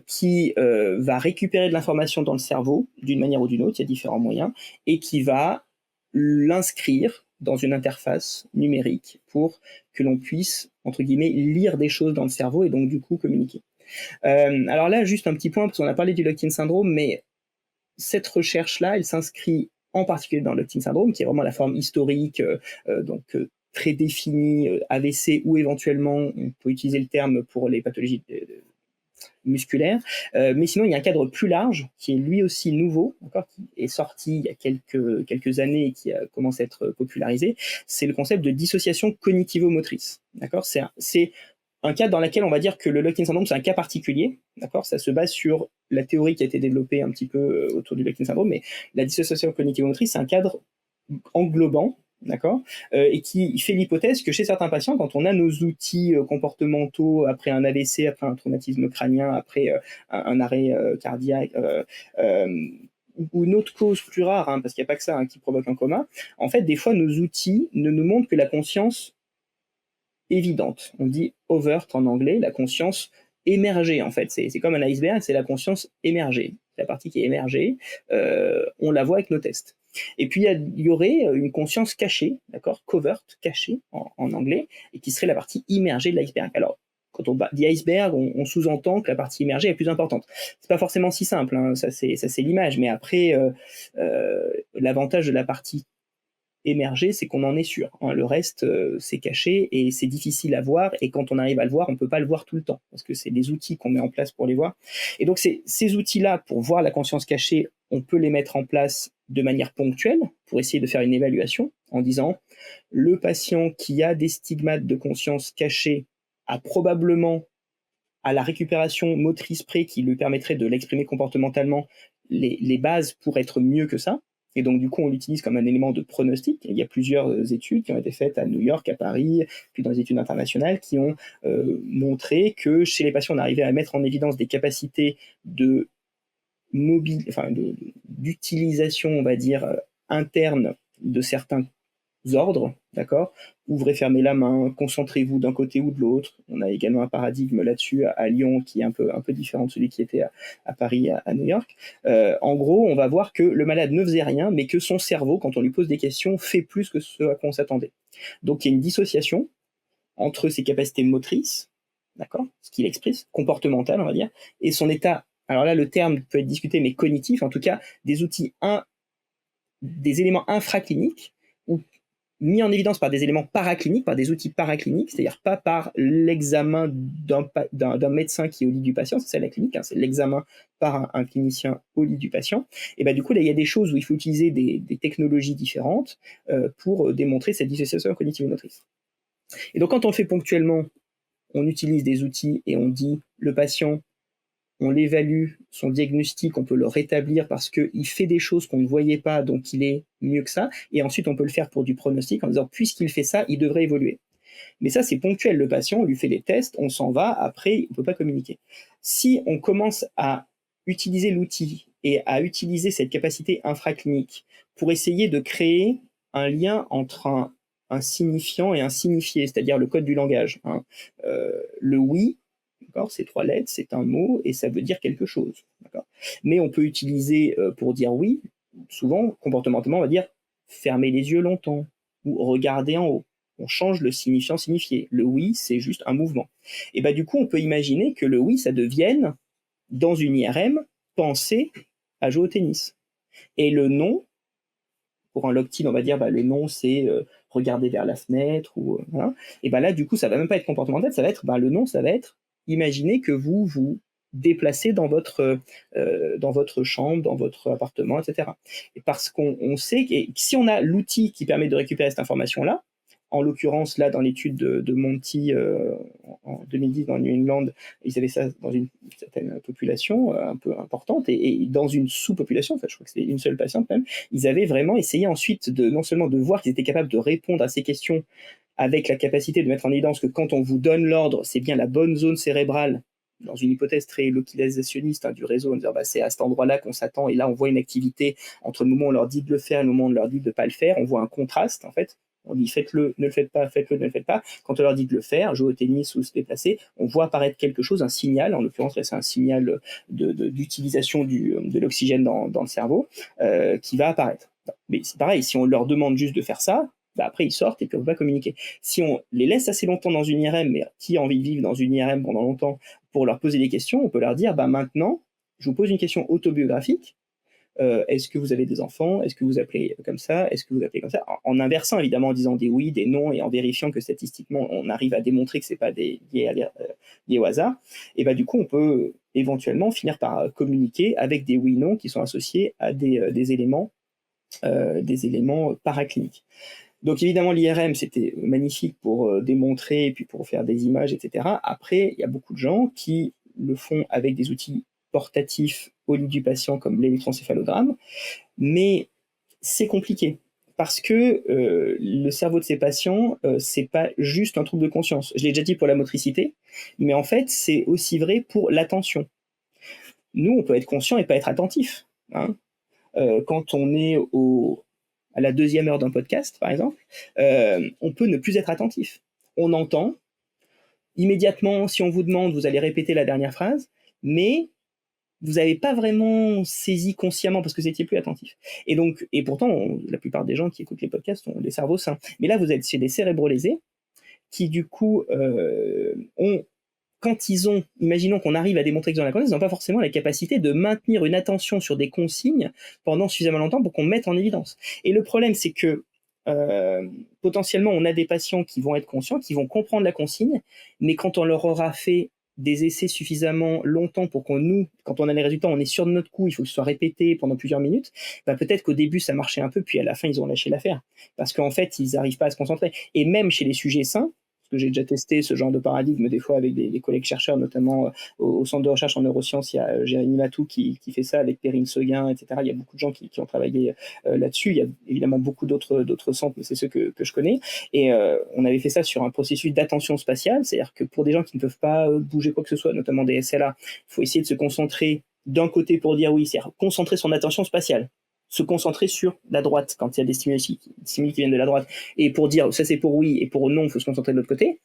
qui va récupérer de l'information dans le cerveau d'une manière ou d'une autre, il y a différents moyens, et qui va l'inscrire dans une interface numérique pour que l'on puisse, entre guillemets, lire des choses dans le cerveau et donc du coup communiquer. Alors là, juste un petit point, parce qu'on a parlé du locked-in syndrome, mais cette recherche-là, elle s'inscrit en particulier dans le locked-in syndrome, qui est vraiment la forme historique, très définie, AVC, ou éventuellement, on peut utiliser le terme pour les pathologies musculaires. Mais sinon, il y a un cadre plus large, qui est lui aussi nouveau, encore, qui est sorti il y a quelques années et qui a commencé à être popularisé. C'est le concept de dissociation cognitivo-motrice. D'accord? C'est un cas dans lequel on va dire que le locked-in syndrome, c'est un cas particulier. D'accord? Ça se base sur la théorie qui a été développée un petit peu autour du locked-in syndrome, mais la dissociation cognitivo-motrice, c'est un cadre englobant, d'accord, et qui fait l'hypothèse que chez certains patients, quand on a nos outils comportementaux après un AVC, après un traumatisme crânien, après un arrêt cardiaque, ou une autre cause plus rare, hein, parce qu'il n'y a pas que ça, hein, qui provoque un coma, en fait, des fois, nos outils ne nous montrent que la conscience évidente. On dit overt en anglais, la conscience émergée, en fait. C'est comme un iceberg, c'est la conscience émergée. La partie qui est émergée, on la voit avec nos tests. Et puis il y aurait une conscience cachée, d'accord, covert, cachée en anglais, et qui serait la partie immergée de l'iceberg. Alors, quand on dit iceberg, on sous-entend que la partie immergée est plus importante. C'est pas forcément si simple, hein, ça c'est l'image, mais après, l'avantage de la partie émerger, c'est qu'on en est sûr, hein. Le reste, c'est caché et c'est difficile à voir, et quand on arrive à le voir, on ne peut pas le voir tout le temps, parce que c'est des outils qu'on met en place pour les voir. Et donc ces outils-là, pour voir la conscience cachée, on peut les mettre en place de manière ponctuelle, pour essayer de faire une évaluation, en disant, le patient qui a des stigmates de conscience cachée a probablement, à la récupération motrice près qui lui permettrait de l'exprimer comportementalement, les bases pour être mieux que ça. Et donc, du coup, on l'utilise comme un élément de pronostic. Il y a plusieurs études qui ont été faites à New York, à Paris, puis dans les études internationales, qui ont montré que chez les patients, on arrivait à mettre en évidence des capacités de d'utilisation, on va dire, interne de certains ordres, d'accord? Ouvrez, fermez la main, concentrez-vous d'un côté ou de l'autre. On a également un paradigme là-dessus à Lyon qui est un peu différent de celui qui était à Paris, à New York. En gros, on va voir que le malade ne faisait rien, mais que son cerveau, quand on lui pose des questions, fait plus que ce à quoi on s'attendait. Donc il y a une dissociation entre ses capacités motrices, d'accord, ce qu'il exprime, comportemental, on va dire, et son état, alors là le terme peut être discuté, mais cognitif, en tout cas des outils, des éléments infracliniques, ou mis en évidence par des éléments paracliniques, par des outils paracliniques, c'est-à-dire pas par l'examen d'un médecin qui est au lit du patient, c'est ça la clinique, hein, c'est l'examen par un clinicien au lit du patient. Et ben du coup, là, il y a des choses où il faut utiliser des technologies différentes pour démontrer cette dissociation cognitive-motrice. Et donc, quand on le fait ponctuellement, on utilise des outils et on dit le patient, on l'évalue, son diagnostic, on peut le rétablir parce qu'il fait des choses qu'on ne voyait pas, donc il est mieux que ça. Et ensuite, on peut le faire pour du pronostic en disant, puisqu'il fait ça, il devrait évoluer. Mais ça, c'est ponctuel. Le patient, on lui fait des tests, on s'en va, après, on ne peut pas communiquer. Si on commence à utiliser l'outil et à utiliser cette capacité infraclinique pour essayer de créer un lien entre un signifiant et un signifié, c'est-à-dire le code du langage, hein. Le oui, c'est 3 lettres, c'est un mot et ça veut dire quelque chose. Mais on peut utiliser pour dire oui, souvent, comportementalement, on va dire fermer les yeux longtemps ou regarder en haut. On change le signifiant signifié. Le oui, c'est juste un mouvement. Et bah, du coup, on peut imaginer que le oui, ça devienne, dans une IRM, penser à jouer au tennis. Et le non, pour un locked-in, on va dire, le nom, c'est regarder vers la fenêtre, ou voilà. Et là, du coup, ça va même pas être comportemental, ça va être, le nom, ça va être, imaginez que vous vous déplacez dans votre chambre, dans votre appartement, etc. Et parce qu'on sait que si on a l'outil qui permet de récupérer cette information-là, en l'occurrence, là, dans l'étude de Monty en 2010 dans New England, ils avaient ça dans une certaine population un peu importante, et dans une sous-population, je crois que c'était une seule patiente même, ils avaient vraiment essayé ensuite non seulement de voir qu'ils étaient capables de répondre à ces questions avec la capacité de mettre en évidence que quand on vous donne l'ordre, c'est bien la bonne zone cérébrale, dans une hypothèse très localisationniste du réseau, en disant c'est à cet endroit-là qu'on s'attend, et là on voit une activité entre le moment où on leur dit de le faire et le moment où on leur dit de ne pas le faire, on voit un contraste en fait. On dit faites-le, ne le faites pas, faites-le, ne le faites pas. Quand on leur dit de le faire, jouer au tennis ou se déplacer, on voit apparaître quelque chose, un signal, en l'occurrence c'est un signal d'utilisation de l'oxygène dans le cerveau qui va apparaître. Mais c'est pareil, si on leur demande juste de faire ça, après ils sortent et puis on ne peut pas communiquer. Si on les laisse assez longtemps dans une IRM, mais qui a envie de vivre dans une IRM pendant longtemps, pour leur poser des questions, on peut leur dire maintenant, je vous pose une question autobiographique. Est-ce que vous avez des enfants? Est-ce que vous appelez comme ça? Est-ce que vous appelez comme ça? En inversant, évidemment, en disant des oui, des non, et en vérifiant que statistiquement, on arrive à démontrer que ce n'est pas lié au hasard. Et du coup, on peut éventuellement finir par communiquer avec des oui-non qui sont associés à des éléments paracliniques. Donc évidemment, l'IRM, c'était magnifique pour démontrer et puis pour faire des images, etc. Après, il y a beaucoup de gens qui le font avec des outils portatifs au lit du patient comme l'électroencéphalogramme, mais c'est compliqué parce que le cerveau de ces patients, c'est pas juste un trouble de conscience. Je l'ai déjà dit pour la motricité, mais en fait, c'est aussi vrai pour l'attention. Nous, on peut être conscient et pas être attentif. Quand on est à la 2e heure d'un podcast, par exemple, on peut ne plus être attentif. On entend, immédiatement, si on vous demande, vous allez répéter la dernière phrase, mais vous n'avez pas vraiment saisi consciemment parce que vous n'étiez plus attentif. Et pourtant, la plupart des gens qui écoutent les podcasts ont des cerveaux sains. Mais là, vous êtes chez des cérébrolésés qui, du coup, imaginons qu'on arrive à démontrer qu'ils ont la connaissance, ils n'ont pas forcément la capacité de maintenir une attention sur des consignes pendant suffisamment longtemps pour qu'on mette en évidence. Et le problème, c'est que potentiellement, on a des patients qui vont être conscients, qui vont comprendre la consigne, mais quand on leur aura fait des essais suffisamment longtemps pour quand on a les résultats, on est sûr de notre coup, il faut que ce soit répété pendant plusieurs minutes, peut-être qu'au début, ça marchait un peu, puis à la fin, ils ont lâché l'affaire. Parce qu'en fait, ils n'arrivent pas à se concentrer. Et même chez les sujets sains, parce que j'ai déjà testé ce genre de paradigme des fois avec des collègues chercheurs, notamment au centre de recherche en neurosciences, il y a Jérémy Matou qui fait ça avec Perrine Seguin, etc. Il y a beaucoup de gens qui ont travaillé là-dessus. Il y a évidemment beaucoup d'autres centres, mais c'est ceux que je connais. Et on avait fait ça sur un processus d'attention spatiale, c'est-à-dire que pour des gens qui ne peuvent pas bouger quoi que ce soit, notamment des SLA, il faut essayer de se concentrer d'un côté pour dire oui, c'est-à-dire concentrer son attention spatiale, se concentrer sur la droite quand il y a des stimuli qui viennent de la droite, et pour dire ça c'est pour oui et pour non, il faut se concentrer de l'autre côté.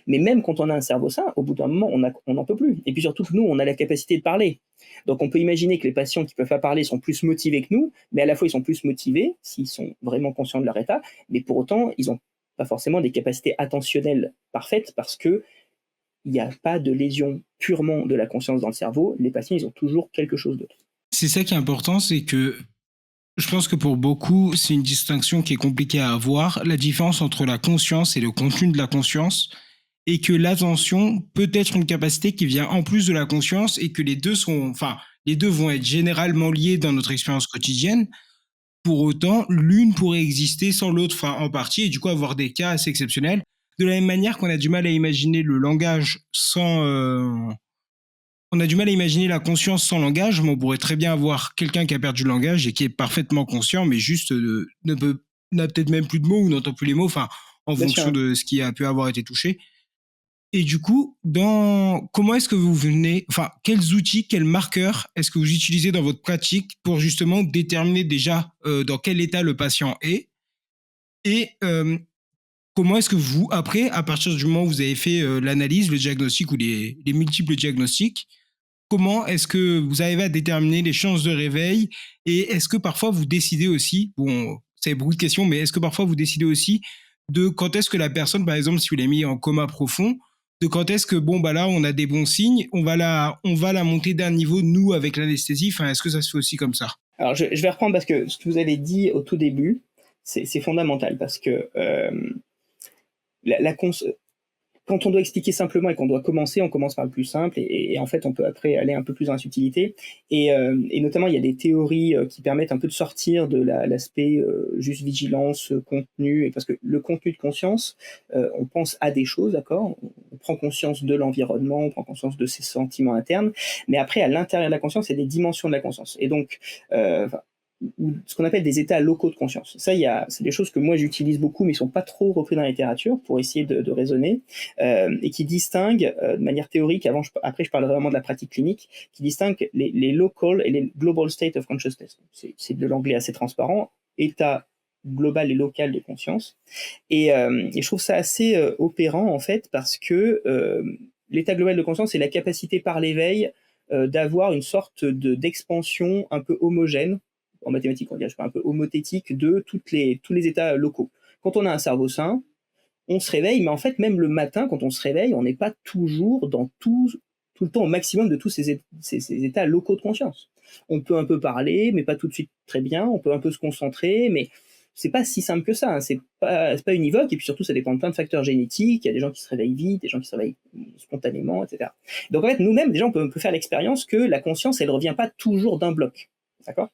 Mais même quand on a un cerveau sain, au bout d'un moment, on n'en peut plus. Et puis surtout que nous, on a la capacité de parler. Donc on peut imaginer que les patients qui ne peuvent pas parler sont plus motivés que nous, mais à la fois ils sont plus motivés s'ils sont vraiment conscients de leur état, mais pour autant, ils n'ont pas forcément des capacités attentionnelles parfaites parce que il n'y a pas de lésion purement de la conscience dans le cerveau. Les patients, ils ont toujours quelque chose d'autre. C'est ça qui est important, c'est que je pense que pour beaucoup, c'est une distinction qui est compliquée à avoir, la différence entre la conscience et le contenu de la conscience, et que l'attention peut être une capacité qui vient en plus de la conscience, et que les deux vont être généralement liés dans notre expérience quotidienne. Pour autant, l'une pourrait exister sans l'autre, en partie, et du coup avoir des cas assez exceptionnels. De la même manière qu'on a du mal à imaginer le langage on a du mal à imaginer la conscience sans langage, mais on pourrait très bien avoir quelqu'un qui a perdu le langage et qui est parfaitement conscient, mais juste n'a peut-être même plus de mots ou n'entend plus les mots, en Bien fonction sûr. de ce qui a pu avoir été touché. Et du coup, comment est-ce que vous quels outils, quels marqueurs est-ce que vous utilisez dans votre pratique pour justement déterminer déjà dans quel état le patient est, et comment est-ce que vous, après, à partir du moment où vous avez fait l'analyse, le diagnostic ou les multiples diagnostics, comment est-ce que vous arrivez à déterminer les chances de réveil, et est-ce que parfois vous décidez aussi, c'est beaucoup de questions, mais est-ce que parfois vous décidez aussi de quand est-ce que la personne, par exemple, si vous l'avez mis en coma profond, de quand est-ce que, là, on a des bons signes, on va la monter d'un niveau, nous, avec l'anesthésie, est-ce que ça se fait aussi comme ça? Alors je vais reprendre parce que ce que vous avez dit au tout début, c'est fondamental parce que la, la cons- quand on doit expliquer simplement et qu'on doit commencer, on commence par le plus simple et en fait on peut après aller un peu plus dans la subtilité. Et notamment il y a des théories qui permettent un peu de sortir de l'aspect juste vigilance, contenu, et parce que le contenu de conscience, on pense à des choses, d'accord, on prend conscience de l'environnement, on prend conscience de ses sentiments internes, mais après à l'intérieur de la conscience, il y a des dimensions de la conscience. Et donc ou ce qu'on appelle des états locaux de conscience. Ça, c'est des choses que moi j'utilise beaucoup, mais qui ne sont pas trop repris dans la littérature pour essayer de raisonner, et qui distinguent de manière théorique, après je parlerai vraiment de la pratique clinique, qui distinguent les local et les global state of consciousness. C'est de l'anglais assez transparent, état global et local de conscience. Et je trouve ça assez opérant en fait, parce que l'état global de conscience, c'est la capacité par l'éveil d'avoir une sorte d'expansion un peu homogène, en mathématiques on dirait un peu homothétique, de tous les états locaux. Quand on a un cerveau sain, on se réveille, mais en fait, même le matin, quand on se réveille, on n'est pas toujours dans tout le temps au maximum de tous ces états locaux de conscience. On peut un peu parler, mais pas tout de suite très bien. On peut un peu se concentrer, mais c'est pas si simple que ça. Hein. C'est pas univoque, et puis surtout, ça dépend de plein de facteurs génétiques. Il y a des gens qui se réveillent vite, des gens qui se réveillent spontanément, etc. Donc en fait, nous-mêmes, déjà, on peut faire l'expérience que la conscience, elle revient pas toujours d'un bloc. D'accord.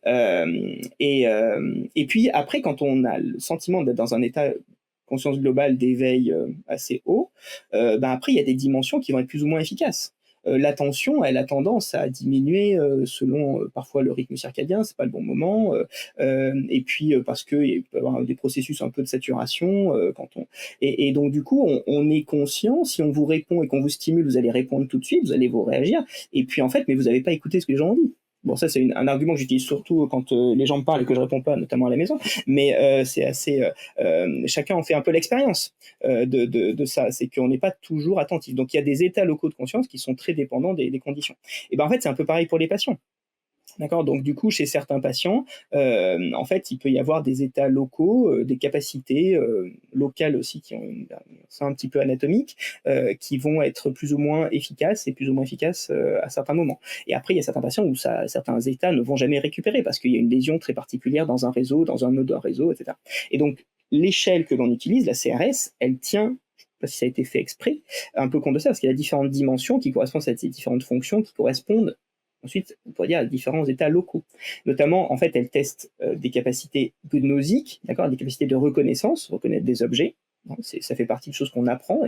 Et puis après, quand on a le sentiment d'être dans un état conscience globale d'éveil assez haut, après il y a des dimensions qui vont être plus ou moins efficaces. L'attention, elle a tendance à diminuer selon parfois le rythme circadien, c'est pas le bon moment, et puis parce que il peut y avoir des processus un peu de saturation et donc du coup on est conscient, si on vous répond et qu'on vous stimule, vous allez répondre tout de suite, vous allez vous réagir, et puis en fait, mais vous n'avez pas écouté ce que les gens ont dit. Bon, ça, c'est un argument que j'utilise surtout quand les gens me parlent et que je réponds pas, notamment à la maison. Mais c'est assez. Chacun en fait un peu l'expérience de ça. C'est qu'on n'est pas toujours attentif. Donc, il y a des états locaux de conscience qui sont très dépendants des conditions. Et ben en fait, c'est un peu pareil pour les patients. D'accord. Donc du coup, chez certains patients, en fait, il peut y avoir des états locaux, des capacités locales aussi qui ont c'est un petit peu anatomique, qui vont être plus ou moins efficaces et plus ou moins efficaces à certains moments. Et après, il y a certains patients où certains états ne vont jamais récupérer parce qu'il y a une lésion très particulière dans un réseau, dans un nœud d'un réseau, etc. Et donc l'échelle que l'on utilise, la CRS, elle tient, je ne sais pas si ça a été fait exprès, un peu compte de ça, parce qu'il y a différentes dimensions qui correspondent à ces différentes fonctions qui correspondent ensuite, on pourrait dire, à différents états locaux. Notamment, en fait, elle teste des capacités gnosiques, d'accord, des capacités de reconnaissance, reconnaître des objets. Ça fait partie de choses qu'on apprend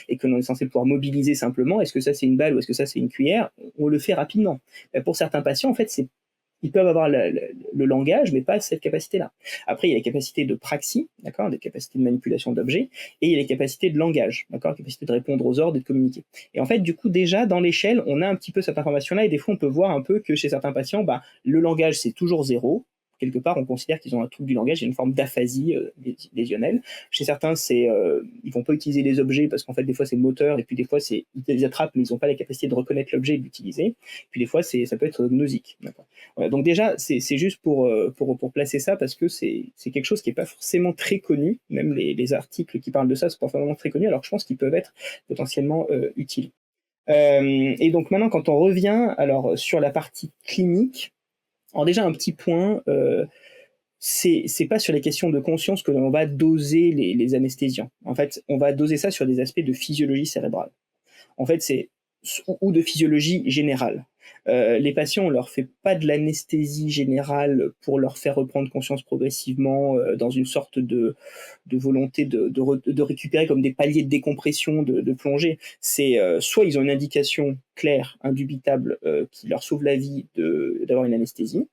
et que l'on est censé pouvoir mobiliser simplement. Est-ce que ça c'est une balle ou est-ce que ça c'est une cuillère? On le fait rapidement. Pour certains patients, en fait, ils peuvent avoir le langage, mais pas cette capacité-là. Après, il y a les capacités de praxie, d'accord, des capacités de manipulation d'objets, et il y a les capacités de langage, d'accord, capacité de répondre aux ordres et de communiquer. Et en fait, du coup, déjà, dans l'échelle, on a un petit peu cette information-là, et des fois, on peut voir un peu que chez certains patients, le langage, c'est toujours 0. Quelque part, on considère qu'ils ont un trouble du langage, il y a une forme d'aphasie lésionnelle. Chez certains, ils vont pas utiliser les objets parce qu'en fait, des fois, c'est moteur, et puis des fois, ils les attrapent, mais ils n'ont pas la capacité de reconnaître l'objet et de l'utiliser. Puis des fois, ça peut être gnosique. D'accord. Voilà, donc déjà, c'est juste pour placer ça, parce que c'est quelque chose qui n'est pas forcément très connu. Même les articles qui parlent de ça ne sont pas forcément très connus, alors je pense qu'ils peuvent être potentiellement utiles. Et donc maintenant, quand on revient alors sur la partie clinique, alors déjà un petit point, c'est pas sur les questions de conscience que l'on va doser les anesthésiants. En fait, on va doser ça sur des aspects de physiologie cérébrale. En fait, ou de physiologie générale. Les patients, on leur fait pas de l'anesthésie générale pour leur faire reprendre conscience progressivement dans une sorte de volonté de récupérer comme des paliers de décompression, de plongée. C'est soit ils ont une indication claire, indubitable, qui leur sauve la vie d'avoir une anesthésie.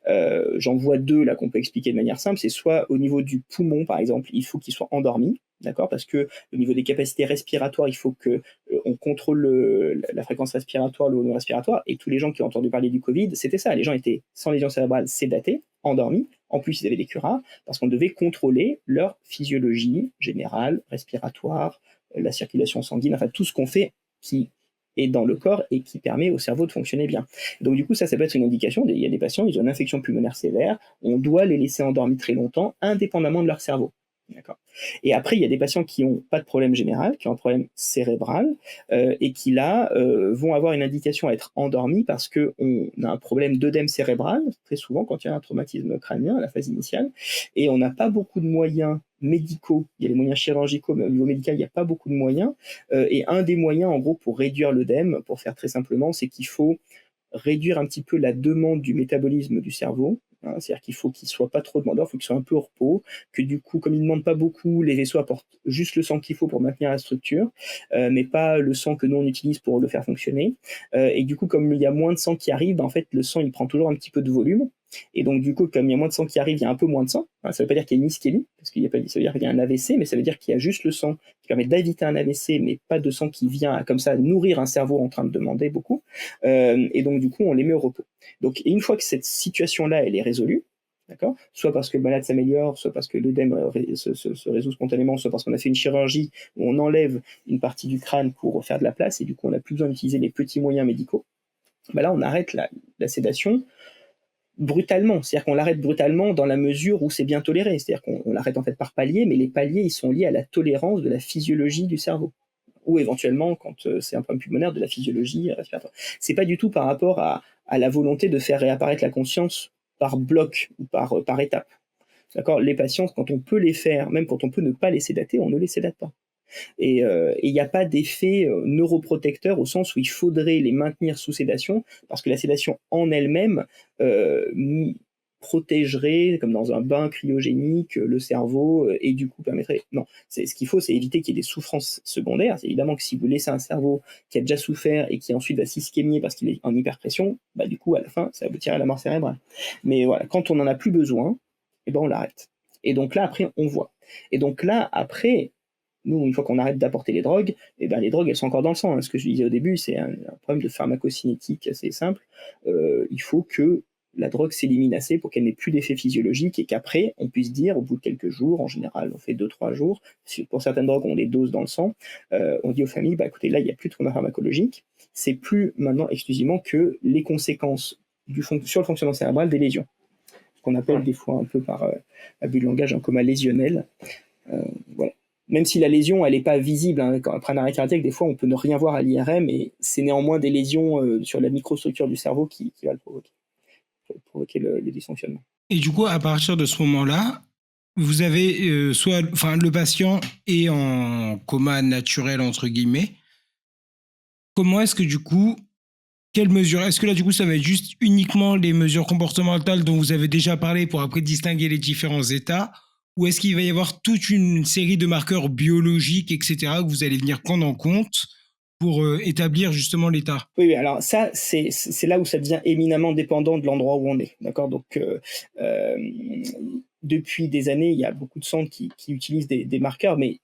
J'en vois deux là qu'on peut expliquer de manière simple. C'est soit au niveau du poumon, par exemple, il faut qu'il soit endormi, d'accord, parce que au niveau des capacités respiratoires, il faut que on contrôle la fréquence respiratoire, le volume respiratoire. Et tous les gens qui ont entendu parler du Covid, c'était ça. Les gens étaient sans lésion cérébrale, sédatés, endormis. En plus, ils avaient des curas parce qu'on devait contrôler leur physiologie générale, respiratoire, la circulation sanguine, enfin tout ce qu'on fait qui est dans le corps et qui permet au cerveau de fonctionner bien. Donc du coup, ça peut être une indication. Il y a des patients, ils ont une infection pulmonaire sévère, on doit les laisser endormis très longtemps, indépendamment de leur cerveau. D'accord. Et après, il y a des patients qui ont pas de problème général, qui ont un problème cérébral, et qui là, vont avoir une indication à être endormis parce qu'on a un problème d'œdème cérébral, très souvent quand il y a un traumatisme crânien à la phase initiale, et on n'a pas beaucoup de moyens médicaux. Il y a les moyens chirurgicaux, mais au niveau médical, il n'y a pas beaucoup de moyens. Et un des moyens, en gros, pour réduire l'œdème, pour faire très simplement, c'est qu'il faut réduire un petit peu la demande du métabolisme du cerveau. Hein, c'est-à-dire qu'il faut qu'il soit pas trop demandeur, il faut qu'il soit un peu au repos, que du coup, comme il ne demande pas beaucoup, les vaisseaux apportent juste le sang qu'il faut pour maintenir la structure, mais pas le sang que nous on utilise pour le faire fonctionner. Et du coup, comme il y a moins de sang qui arrive, en fait, le sang il prend toujours un petit peu de volume. Et donc, du coup, comme il y a moins de sang qui arrive, il y a un peu moins de sang. Hein, ça ne veut pas dire qu'il y a une ischémie, parce qu'il y a pas, ça veut dire qu'il y a un AVC, mais ça veut dire qu'il y a juste le sang qui permet d'éviter un AVC, mais pas de sang qui vient comme ça nourrir un cerveau en train de demander beaucoup. Et donc, du coup, on les met au repos. Donc, une fois que cette situation-là, elle est résolue, d'accord, soit parce que le malade s'améliore, soit parce que l'œdème se résout spontanément, soit parce qu'on a fait une chirurgie où on enlève une partie du crâne pour faire de la place, et du coup, on n'a plus besoin d'utiliser les petits moyens médicaux, bah là, on arrête la sédation brutalement. C'est-à-dire qu'on l'arrête brutalement dans la mesure où c'est bien toléré. C'est-à-dire qu'on l'arrête en fait par paliers, mais les paliers, ils sont liés à la tolérance de la physiologie du cerveau. Ou éventuellement, quand c'est un problème pulmonaire, de la physiologie respiratoire. C'est pas du tout par rapport à la volonté de faire réapparaître la conscience par bloc ou par étape. D'accord. Les patients, quand on peut les faire, même quand on peut ne pas les sédater, on ne les sédate pas. Et il n'y a pas d'effet neuroprotecteur au sens où il faudrait les maintenir sous sédation, parce que la sédation en elle-même protégerait, comme dans un bain cryogénique, le cerveau, et du coup permettrait... Non, ce qu'il faut, c'est éviter qu'il y ait des souffrances secondaires. C'est évidemment que si vous laissez un cerveau qui a déjà souffert et qui ensuite va s'ischémier parce qu'il est en hyperpression, bah, du coup, à la fin, ça aboutirait à la mort cérébrale. Mais voilà, quand on n'en a plus besoin, eh ben, on l'arrête. Et donc là, après, on voit. Et donc là, après, nous, une fois qu'on arrête d'apporter les drogues, eh ben, les drogues, elles sont encore dans le sang. Hein. Ce que je disais au début, c'est un problème de pharmacocinétique assez simple. Il faut que la drogue s'élimine assez pour qu'elle n'ait plus d'effet physiologique et qu'après, on puisse dire, au bout de quelques jours, en général, on fait 2-3 jours, pour certaines drogues, on les dose dans le sang, on dit aux familles, bah, écoutez, là, il n'y a plus de trauma pharmacologique, c'est plus maintenant exclusivement que les conséquences sur le fonctionnement cérébral des lésions. Ce qu'on appelle des fois un peu par abus de langage un coma lésionnel. Voilà. Même si la lésion, elle n'est pas visible, hein, après un arrêt cardiaque, des fois, on peut ne rien voir à l'IRM, et c'est néanmoins des lésions sur la microstructure du cerveau qui va le provoquer le dysfonctionnement. Et du coup, à partir de ce moment-là, vous avez le patient est en coma naturel entre guillemets. Comment est-ce que du coup, quelles mesures? Est-ce que là du coup, ça va être juste uniquement les mesures comportementales dont vous avez déjà parlé pour après distinguer les différents états, ou est-ce qu'il va y avoir toute une série de marqueurs biologiques, etc., que vous allez venir prendre en compte pour établir justement l'état? Oui, alors ça, c'est là où ça devient éminemment dépendant de l'endroit où on est. D'accord. Donc, depuis des années, il y a beaucoup de centres qui utilisent des marqueurs, mais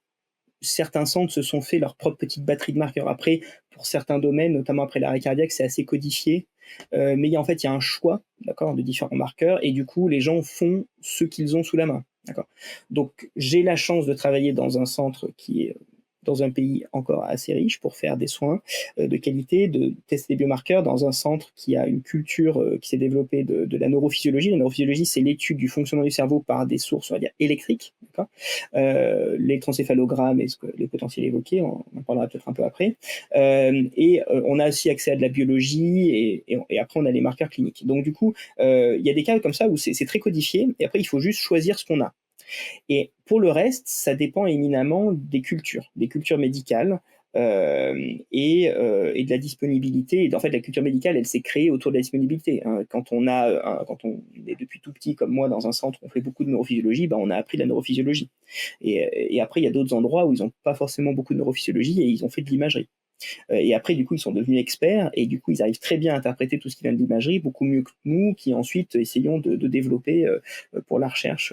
certains centres se sont fait leur propre petite batterie de marqueurs. Après, pour certains domaines, notamment après l'arrêt cardiaque, c'est assez codifié. Mais en fait, il y a un choix, d'accord, de différents marqueurs, et du coup, les gens font ce qu'ils ont sous la main. D'accord. Donc, j'ai la chance de travailler dans un centre qui est dans un pays encore assez riche pour faire des soins de qualité, de tester des biomarqueurs dans un centre qui a une culture qui s'est développée de la neurophysiologie. La neurophysiologie, c'est l'étude du fonctionnement du cerveau par des sources, on va dire, électriques, l'électroencéphalogramme et le potentiel évoqué, on en parlera peut-être un peu après. On a aussi accès à de la biologie et après on a les marqueurs cliniques. Donc du coup, il y a des cas comme ça où c'est très codifié et après il faut juste choisir ce qu'on a. Et pour le reste, ça dépend éminemment des cultures médicales et de la disponibilité. Et en fait, la culture médicale, elle s'est créée autour de la disponibilité. Hein. Quand on est depuis tout petit, comme moi, dans un centre où on fait beaucoup de neurophysiologie, ben, on a appris de la neurophysiologie. Et après, il y a d'autres endroits où ils n'ont pas forcément beaucoup de neurophysiologie et ils ont fait de l'imagerie. Et après, du coup, ils sont devenus experts et du coup, ils arrivent très bien à interpréter tout ce qui vient de l'imagerie, beaucoup mieux que nous, qui ensuite essayons de développer pour la recherche.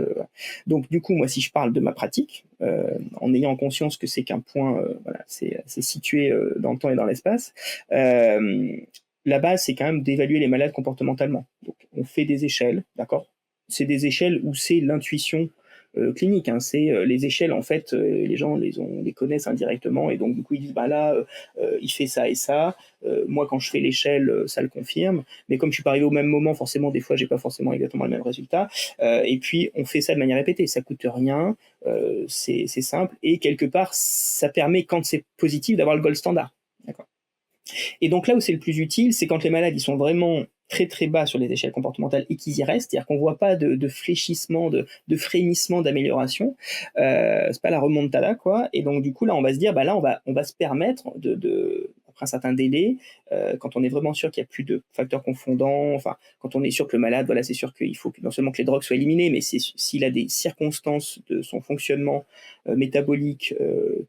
Donc, du coup, moi, si je parle de ma pratique, en ayant conscience que c'est qu'un point, voilà, c'est situé dans le temps et dans l'espace, la base, c'est quand même d'évaluer les malades comportementalement. Donc, on fait des échelles, d'accord. C'est des échelles où c'est l'intuition clinique, hein. C'est les échelles, en fait, les gens les connaissent indirectement, et donc du coup ils disent bah là, il fait ça et ça. Moi, quand je fais l'échelle, ça le confirme. Mais comme je suis pas arrivé au même moment, forcément, des fois, j'ai pas forcément exactement le même résultat. Et puis, on fait ça de manière répétée. Ça coûte rien, c'est simple, et quelque part, ça permet, quand c'est positif, d'avoir le gold standard. D'accord. Et donc là où c'est le plus utile, c'est quand les malades ils sont vraiment très très bas sur les échelles comportementales et qu'ils y restent, c'est-à-dire qu'on ne voit pas de fléchissement, de frémissement d'amélioration. C'est pas la remontada, quoi. Et donc du coup là on va se dire, bah là on va se permettre après un certain délai, quand on est vraiment sûr qu'il n'y a plus de facteurs confondants, enfin quand on est sûr que le malade, voilà, c'est sûr qu'il faut non seulement que les drogues soient éliminées, mais s'il a des circonstances de son fonctionnement métabolique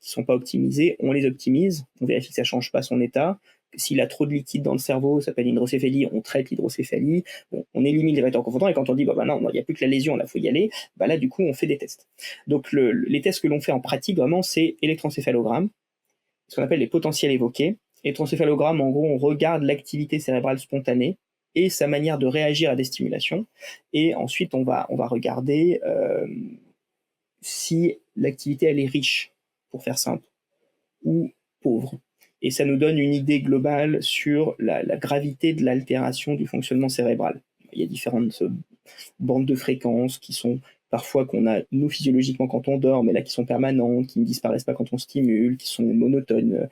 qui sont pas optimisées, on les optimise, on vérifie que ça change pas son état. S'il a trop de liquide dans le cerveau, ça s'appelle une hydrocéphalie, on traite l'hydrocéphalie, on élimine les facteurs confondants, et quand on dit bah non, il n'y a plus que la lésion, là, il faut y aller, bah là, du coup, on fait des tests. Donc, les tests que l'on fait en pratique, vraiment, c'est électroencéphalogramme, ce qu'on appelle les potentiels évoqués. Électroencéphalogramme, en gros, on regarde l'activité cérébrale spontanée et sa manière de réagir à des stimulations, et ensuite, on va regarder si l'activité, elle est riche, pour faire simple, ou pauvre. Et ça nous donne une idée globale sur la gravité de l'altération du fonctionnement cérébral. Il y a différentes bandes de fréquences qui sont parfois qu'on a, nous, physiologiquement, quand on dort, mais là, qui sont permanentes, qui ne disparaissent pas quand on stimule, qui sont monotones,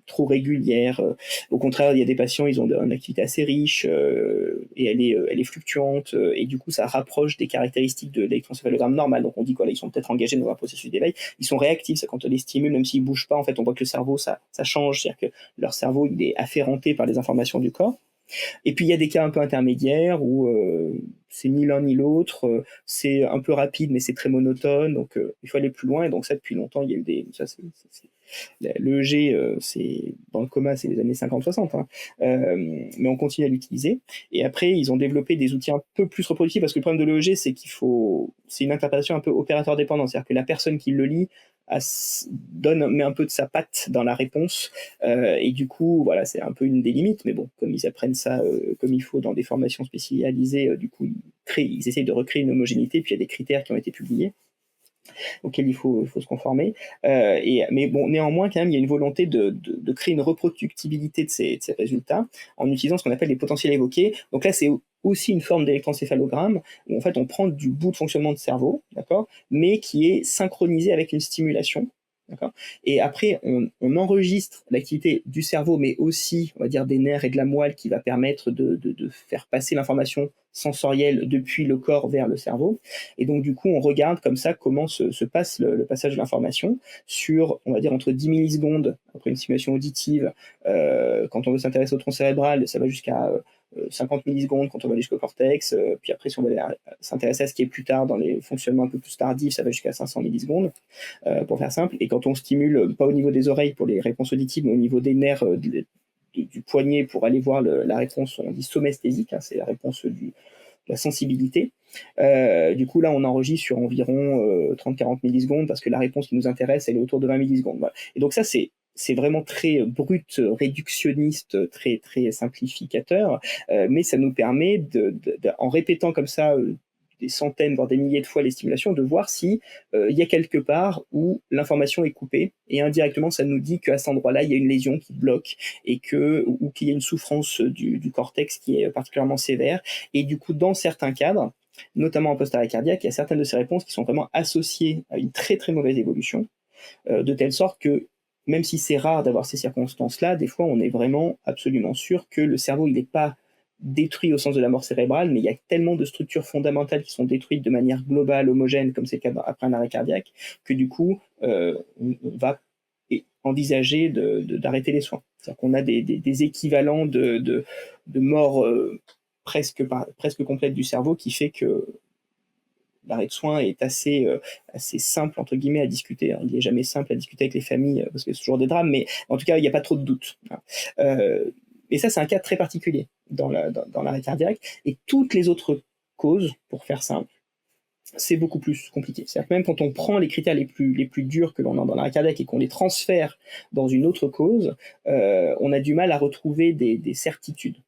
trop régulières. Au contraire, il y a des patients, ils ont une activité assez riche, et elle est fluctuante, et du coup, ça rapproche des caractéristiques de l'électroencéphalogramme normal. Donc, on dit qu'ils sont peut-être engagés dans un processus d'éveil. Ils sont réactifs, quand on les stimule, même s'ils ne bougent pas, en fait, on voit que le cerveau, ça change, c'est-à-dire que leur cerveau, il est afférenté par les informations du corps. Et puis il y a des cas un peu intermédiaires où c'est ni l'un ni l'autre, c'est un peu rapide mais c'est très monotone, donc il faut aller plus loin. Et donc ça, depuis longtemps, il y a eu l'EEG, c'est dans le coma, c'est les années 50-60, hein. Mais on continue à l'utiliser. Et après, ils ont développé des outils un peu plus reproductifs, parce que le problème de l'EEG, c'est c'est une interprétation un peu opérateur dépendante, c'est-à-dire que la personne qui le lit met un peu de sa patte dans la réponse, et du coup, voilà, c'est un peu une des limites. Mais bon, comme ils apprennent ça comme il faut dans des formations spécialisées, du coup, ils essayent de recréer une homogénéité. Puis il y a des critères qui ont été publiés auxquels il faut se conformer. Mais bon, néanmoins, quand même, il y a une volonté de créer une reproductibilité de ces résultats en utilisant ce qu'on appelle les potentiels évoqués. Donc là, c'est aussi une forme d'électroencéphalogramme où en fait on prend du bout de fonctionnement de cerveau, d'accord, mais qui est synchronisé avec une stimulation. D'accord. Et après, on enregistre l'activité du cerveau, mais aussi, on va dire, des nerfs et de la moelle, qui va permettre de faire passer l'information sensorielle depuis le corps vers le cerveau. Et donc, du coup, on regarde comme ça comment se passe le passage de l'information sur, on va dire, entre 10 millisecondes après une stimulation auditive. Quand on veut s'intéresser au tronc cérébral, ça va jusqu'à 50 millisecondes quand on va aller jusqu'au cortex. Puis après, si on va s'intéresser à ce qui est plus tard dans les fonctionnements un peu plus tardifs, ça va jusqu'à 500 millisecondes, pour faire simple. Et quand on stimule, pas au niveau des oreilles pour les réponses auditives, mais au niveau des nerfs du poignet pour aller voir la réponse, on dit somesthésique, hein, c'est la réponse de la sensibilité. Du coup, là, on enregistre sur environ 30-40 millisecondes, parce que la réponse qui nous intéresse, elle est autour de 20 millisecondes. Voilà. Et donc ça, c'est vraiment très brut, réductionniste, très, très simplificateur, mais ça nous permet, en répétant comme ça des centaines, voire des milliers de fois les stimulations, de voir si il y a quelque part où l'information est coupée, et indirectement, ça nous dit qu'à cet endroit-là, il y a une lésion qui bloque, ou qu'il y a une souffrance du cortex qui est particulièrement sévère. Et du coup, dans certains cadres, notamment en post-arrêt cardiaque, il y a certaines de ces réponses qui sont vraiment associées à une très très mauvaise évolution, de telle sorte que, même si c'est rare d'avoir ces circonstances-là, des fois on est vraiment absolument sûr que le cerveau, il n'est pas détruit au sens de la mort cérébrale, mais il y a tellement de structures fondamentales qui sont détruites de manière globale, homogène, comme c'est le cas après un arrêt cardiaque, que du coup, on va envisager d'arrêter les soins. C'est-à-dire qu'on a des équivalents de mort presque complète du cerveau, qui fait que l'arrêt de soins est assez simple, entre guillemets, à discuter. Il n'est jamais simple à discuter avec les familles, parce que c'est toujours des drames, mais en tout cas, il n'y a pas trop de doutes. Et ça, c'est un cas très particulier dans l'arrêt cardiaque. Et toutes les autres causes, pour faire simple, c'est beaucoup plus compliqué. C'est-à-dire que même quand on prend les critères les plus durs que l'on a dans l'arrêt cardiaque et qu'on les transfère dans une autre cause, on a du mal à retrouver des certitudes.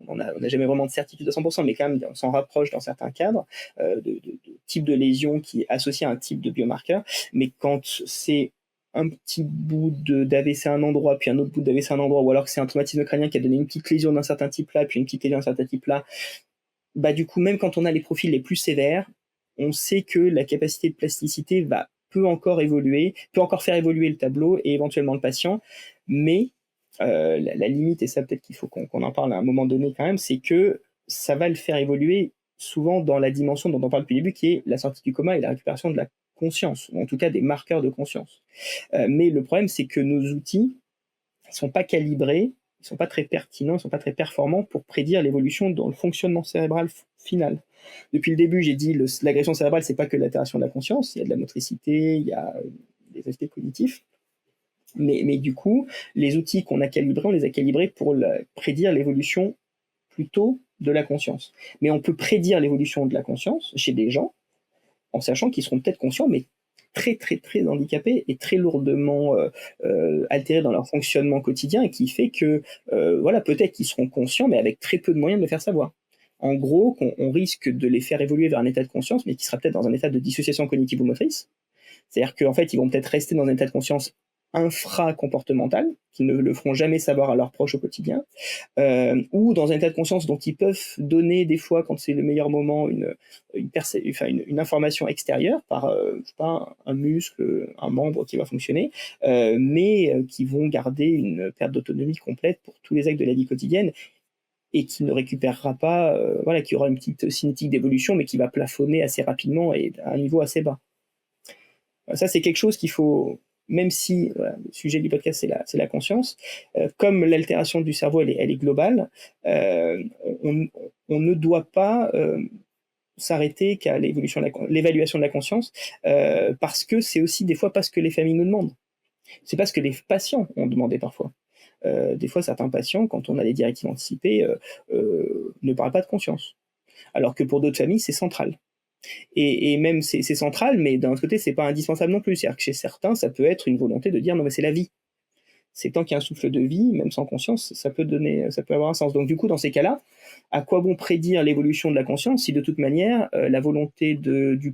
on n'a jamais vraiment de certitude à 100%, mais quand même, on s'en rapproche dans certains cadres de type de lésion qui est associé à un type de biomarqueur. Mais quand c'est un petit bout d'AVC à un endroit, puis un autre bout d'AVC à un endroit, ou alors que c'est un traumatisme crânien qui a donné une petite lésion d'un certain type là, puis une petite lésion d'un certain type là, bah du coup, même quand on a les profils les plus sévères, on sait que la capacité de plasticité peut encore évoluer, peut encore faire évoluer le tableau et éventuellement le patient, mais la limite, et ça peut-être qu'il faut qu'on en parle à un moment donné quand même, c'est que ça va le faire évoluer souvent dans la dimension dont on parle depuis le début, qui est la sortie du coma et la récupération de la conscience, ou en tout cas des marqueurs de conscience. Mais le problème, c'est que nos outils ne sont pas calibrés, ils ne sont pas très pertinents, ils ne sont pas très performants pour prédire l'évolution dans le fonctionnement cérébral final. Depuis le début, j'ai dit l'agression cérébrale, c'est pas que l'altération de la conscience, il y a de la motricité, il y a des aspects cognitifs. Mais du coup, les outils qu'on a calibrés, on les a calibrés pour prédire l'évolution plutôt de la conscience. Mais on peut prédire l'évolution de la conscience chez des gens en sachant qu'ils seront peut-être conscients, mais très très très handicapés et très lourdement altérés dans leur fonctionnement quotidien, et qui fait que voilà, peut-être qu'ils seront conscients, mais avec très peu de moyens de le faire savoir. En gros, on risque de les faire évoluer vers un état de conscience, mais qui sera peut-être dans un état de dissociation cognitive ou motrice. C'est-à-dire qu'en fait, ils vont peut-être rester dans un état de conscience infra-comportemental, qui ne le feront jamais savoir à leurs proches au quotidien, ou dans un état de conscience dont ils peuvent donner des fois, quand c'est le meilleur moment, une information extérieure par je sais pas, un muscle, un membre qui va fonctionner, mais qui vont garder une perte d'autonomie complète pour tous les actes de la vie quotidienne, et qui ne récupérera pas, voilà, qui aura une petite cinétique d'évolution, mais qui va plafonner assez rapidement et à un niveau assez bas. Ça, c'est quelque chose qu'il faut, même si voilà, le sujet du podcast, c'est la conscience, comme l'altération du cerveau, elle est globale, on ne doit pas s'arrêter qu'à l'évaluation de la conscience, parce que c'est aussi des fois pas ce que les familles nous demandent. C'est pas ce que les patients ont demandé parfois. Des fois, certains patients, quand on a des directives anticipées, ne parlent pas de conscience. Alors que pour d'autres familles, c'est central. Et même c'est central, mais d'un autre côté, c'est pas indispensable non plus. C'est-à-dire que chez certains, ça peut être une volonté de dire non, mais c'est la vie. C'est tant qu'il y a un souffle de vie, même sans conscience, ça peut avoir un sens. Donc du coup, dans ces cas-là, à quoi bon prédire l'évolution de la conscience si de toute manière la volonté du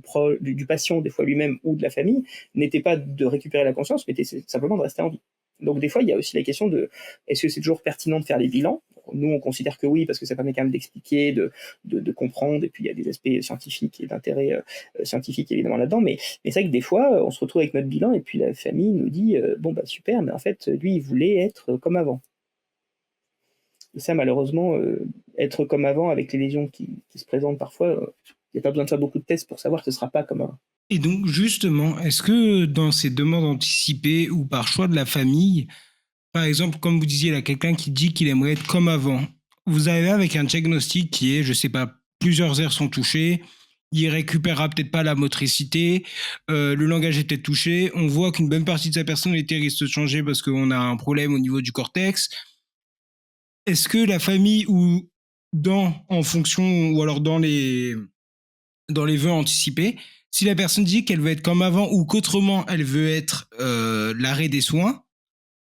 patient, des fois lui-même, ou de la famille, n'était pas de récupérer la conscience, mais était simplement de rester en vie. Donc des fois, il y a aussi la question de est-ce que c'est toujours pertinent de faire les bilans? Nous, on considère que oui, parce que ça permet quand même d'expliquer, de comprendre, et puis il y a des aspects scientifiques et d'intérêt scientifique évidemment là-dedans, mais c'est vrai que des fois, on se retrouve avec notre bilan, et puis la famille nous dit bon bah super, mais en fait, lui, il voulait être comme avant. Et ça, malheureusement, être comme avant, avec les lésions qui se présentent parfois, il n'y a pas besoin de faire beaucoup de tests pour savoir que ce ne sera pas comme avant. Et donc, justement, est-ce que dans ces demandes anticipées ou par choix de la famille, par exemple, comme vous disiez, là, quelqu'un qui dit qu'il aimerait être comme avant, vous arrivez avec un diagnostic qui est, je sais pas, plusieurs aires sont touchées, il récupérera peut-être pas la motricité, le langage est peut-être touché, on voit qu'une bonne partie de sa personnalité risque de changer parce qu'on a un problème au niveau du cortex. Est-ce que la famille ou en fonction, ou alors dans les vœux anticipés, si la personne dit qu'elle veut être comme avant ou qu'autrement elle veut être l'arrêt des soins,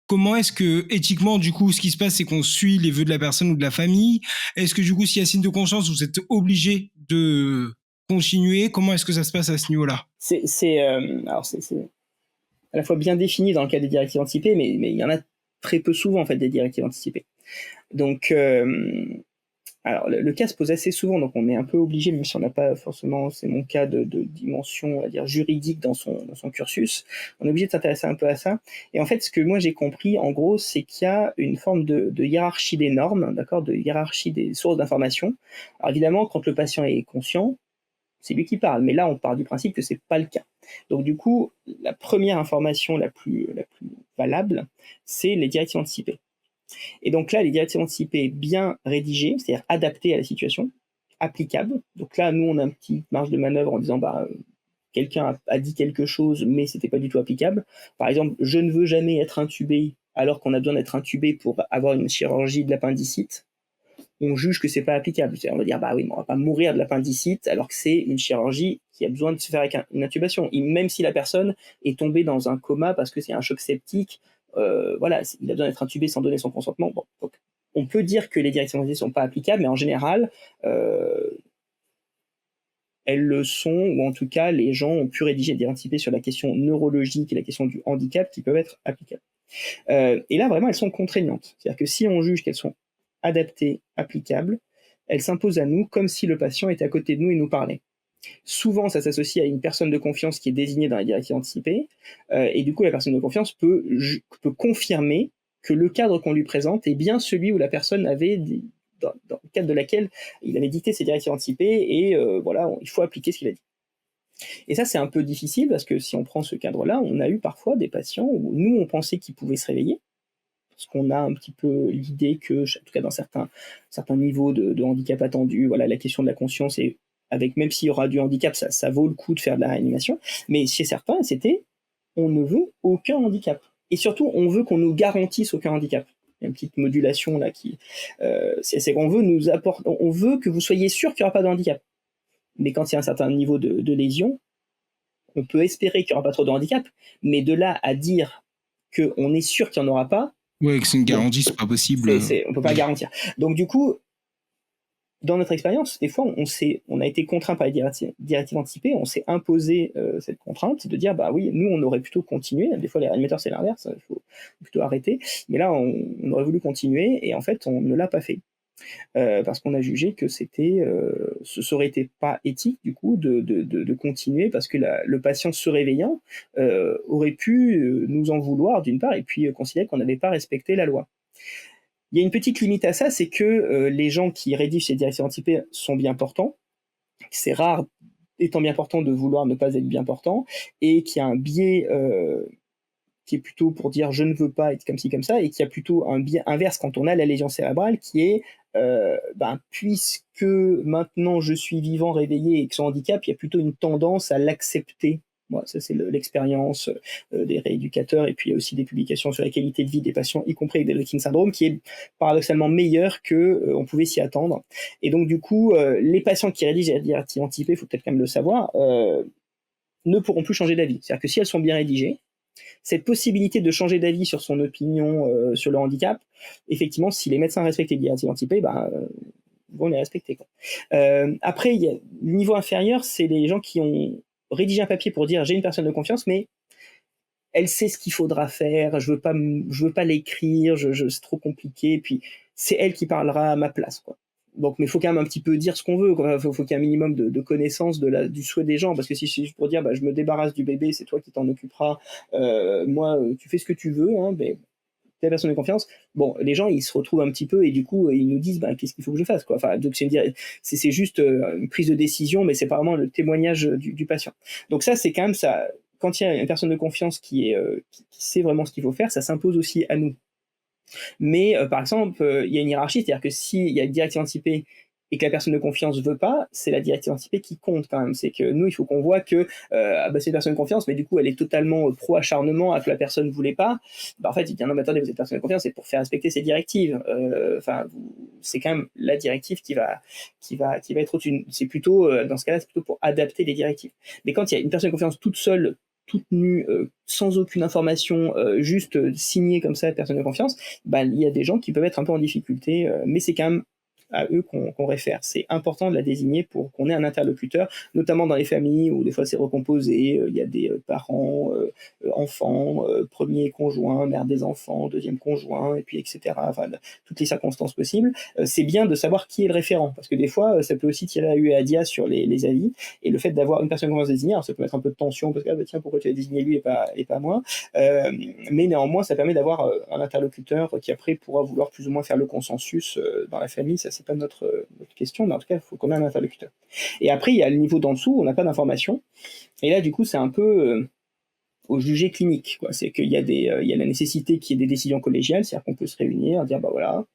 comment est-ce que, éthiquement, du coup, ce qui se passe, c'est qu'on suit les vœux de la personne ou de la famille? Est-ce que, du coup, s'il y a signe de conscience, vous êtes obligé de continuer? Comment est-ce que ça se passe à ce niveau-là? C'est à la fois bien défini dans le cas des directives anticipées, mais il y en a très peu souvent, en fait, des directives anticipées. Donc, alors, le cas se pose assez souvent, donc on est un peu obligé, même si on n'a pas forcément, c'est mon cas, de dimension, on va dire, juridique dans son cursus, on est obligé de s'intéresser un peu à ça. Et en fait, ce que moi j'ai compris, en gros, c'est qu'il y a une forme de hiérarchie des normes, d'accord, de hiérarchie des sources d'information. Alors évidemment, quand le patient est conscient, c'est lui qui parle, mais là, on part du principe que c'est pas le cas. Donc du coup, la première information la plus valable, c'est les directives anticipées. Et donc là, les directives anticipées bien rédigées, c'est-à-dire adaptées à la situation, applicables. Donc là, nous, on a une petite marge de manœuvre en disant, quelqu'un a dit quelque chose, mais c'était pas du tout applicable. Par exemple, je ne veux jamais être intubé, alors qu'on a besoin d'être intubé pour avoir une chirurgie de l'appendicite. On juge que c'est pas applicable. C'est-à-dire, on va dire, oui, mais on va pas mourir de l'appendicite, alors que c'est une chirurgie qui a besoin de se faire avec une intubation. Et même si la personne est tombée dans un coma parce que c'est un choc septique, voilà, il a besoin d'être intubé sans donner son consentement. Bon, donc, on peut dire que les directives anticipées ne sont pas applicables, mais en général, elles le sont, ou en tout cas, les gens ont pu rédiger des directives anticipées sur la question neurologique et la question du handicap qui peuvent être applicables. Et là, vraiment, elles sont contraignantes. C'est-à-dire que si on juge qu'elles sont adaptées, applicables, elles s'imposent à nous comme si le patient était à côté de nous et nous parlait. Souvent, ça s'associe à une personne de confiance qui est désignée dans la directive anticipée, et du coup, la personne de confiance peut confirmer que le cadre qu'on lui présente est bien celui où la personne avait, dans le cadre de laquelle il avait dicté ses directives anticipées, et voilà, il faut appliquer ce qu'il a dit. Et ça, c'est un peu difficile parce que si on prend ce cadre-là, on a eu parfois des patients où nous, on pensait qu'ils pouvaient se réveiller, parce qu'on a un petit peu l'idée que, en tout cas dans certains niveaux de handicap attendu, voilà, la question de la conscience, et avec, même s'il y aura du handicap, ça vaut le coup de faire de la réanimation. Mais chez certains, c'était on ne veut aucun handicap. Et surtout, on veut qu'on nous garantisse aucun handicap. Il y a une petite modulation là qui, c'est qu'on veut nous apporter, on veut que vous soyez sûr qu'il n'y aura pas de handicap. Mais quand il y a un certain niveau de lésion, on peut espérer qu'il n'y aura pas trop de handicap, mais de là à dire qu'on est sûr qu'il n'y en aura pas, ouais, que c'est une garantie, c'est pas possible. On ne peut pas garantir. Donc du coup, dans notre expérience, des fois, on a été contraint par les directives anticipées, on s'est imposé cette contrainte de dire, bah oui, nous, on aurait plutôt continué. Des fois, les réanimateurs, c'est l'inverse, il faut plutôt arrêter. Mais là, on aurait voulu continuer, et en fait, on ne l'a pas fait. Parce qu'on a jugé que ce aurait été pas éthique du coup de continuer, parce que le patient se réveillant aurait pu nous en vouloir d'une part, et puis considérer qu'on n'avait pas respecté la loi. Il y a une petite limite à ça, c'est que les gens qui rédigent ces directives anticipées sont bien portants. C'est rare, étant bien portant, de vouloir ne pas être bien portant, et qu'il y a un biais qui est plutôt pour dire je ne veux pas être comme ci, comme ça, et qui a plutôt un biais inverse quand on a la lésion cérébrale, qui est puisque maintenant je suis vivant, réveillé, et que son handicap, il y a plutôt une tendance à l'accepter. Moi, ça, c'est l'expérience des rééducateurs, et puis il y a aussi des publications sur la qualité de vie des patients, y compris avec Debrickine syndrome, qui est paradoxalement meilleure que on pouvait s'y attendre. Et donc, du coup, les patients qui rédigent les directives anticipées, il faut peut-être quand même le savoir, ne pourront plus changer d'avis. C'est-à-dire que si elles sont bien rédigées, cette possibilité de changer d'avis sur son opinion sur le handicap, effectivement, si les médecins respectent les directives anticipées, vont les respecter. Après, il y a le niveau inférieur, c'est les gens qui ont rédigé un papier pour dire j'ai une personne de confiance, mais elle sait ce qu'il faudra faire, je veux pas l'écrire, c'est trop compliqué, puis c'est elle qui parlera à ma place, quoi. Donc, mais il faut quand même un petit peu dire ce qu'on veut. Il faut qu'il y ait un minimum de connaissance du souhait des gens. Parce que si c'est juste pour dire, je me débarrasse du bébé, c'est toi qui t'en occuperas. Moi, tu fais ce que tu veux. Hein, mais t'es la personne de confiance. Bon, les gens, ils se retrouvent un petit peu, et du coup, ils nous disent, qu'est-ce qu'il faut que je fasse, quoi. Enfin, donc c'est juste une prise de décision, mais c'est pas vraiment le témoignage du patient. Donc ça, c'est quand même ça. Quand il y a une personne de confiance qui sait vraiment ce qu'il faut faire, ça s'impose aussi à nous. Mais par exemple, il y a une hiérarchie, c'est-à-dire que s'il y a une directive anticipée et que la personne de confiance veut pas, c'est la directive anticipée qui compte quand même. C'est que nous, il faut qu'on voit que c'est une personne de confiance, mais du coup, elle est totalement pro-acharnement à que la personne ne voulait pas. En fait, il dit non, mais attendez, vous êtes personne de confiance, c'est pour faire respecter ces directives. C'est quand même la directive qui va être au-dessus. C'est plutôt, dans ce cas-là, c'est plutôt pour adapter les directives. Mais quand il y a une personne de confiance toute seule, toute nue, sans aucune information, juste signée comme ça, personne de confiance, il y a des gens qui peuvent être un peu en difficulté, mais c'est quand même à eux qu'on réfère. C'est important de la désigner pour qu'on ait un interlocuteur, notamment dans les familles où des fois c'est recomposé, il y a des parents, enfants, premier conjoint, mère des enfants, deuxième conjoint, et puis etc. Enfin, toutes les circonstances possibles. C'est bien de savoir qui est le référent, parce que des fois, ça peut aussi tirer à U et à dia sur les avis, et le fait d'avoir une personne qu'on va désigner, alors ça peut mettre un peu de tension, parce que tiens, pourquoi tu as désigné lui et pas moi, mais néanmoins, ça permet d'avoir un interlocuteur qui après pourra vouloir plus ou moins faire le consensus dans la famille. Ça, c'est pas notre question, mais en tout cas, il faut qu'on ait un interlocuteur. Et après, il y a le niveau d'en dessous, on n'a pas d'informations, et là, du coup, c'est un peu au jugé clinique, quoi. C'est qu'il y a il y a la nécessité qu'il y ait des décisions collégiales, c'est-à-dire qu'on peut se réunir, dire, voilà,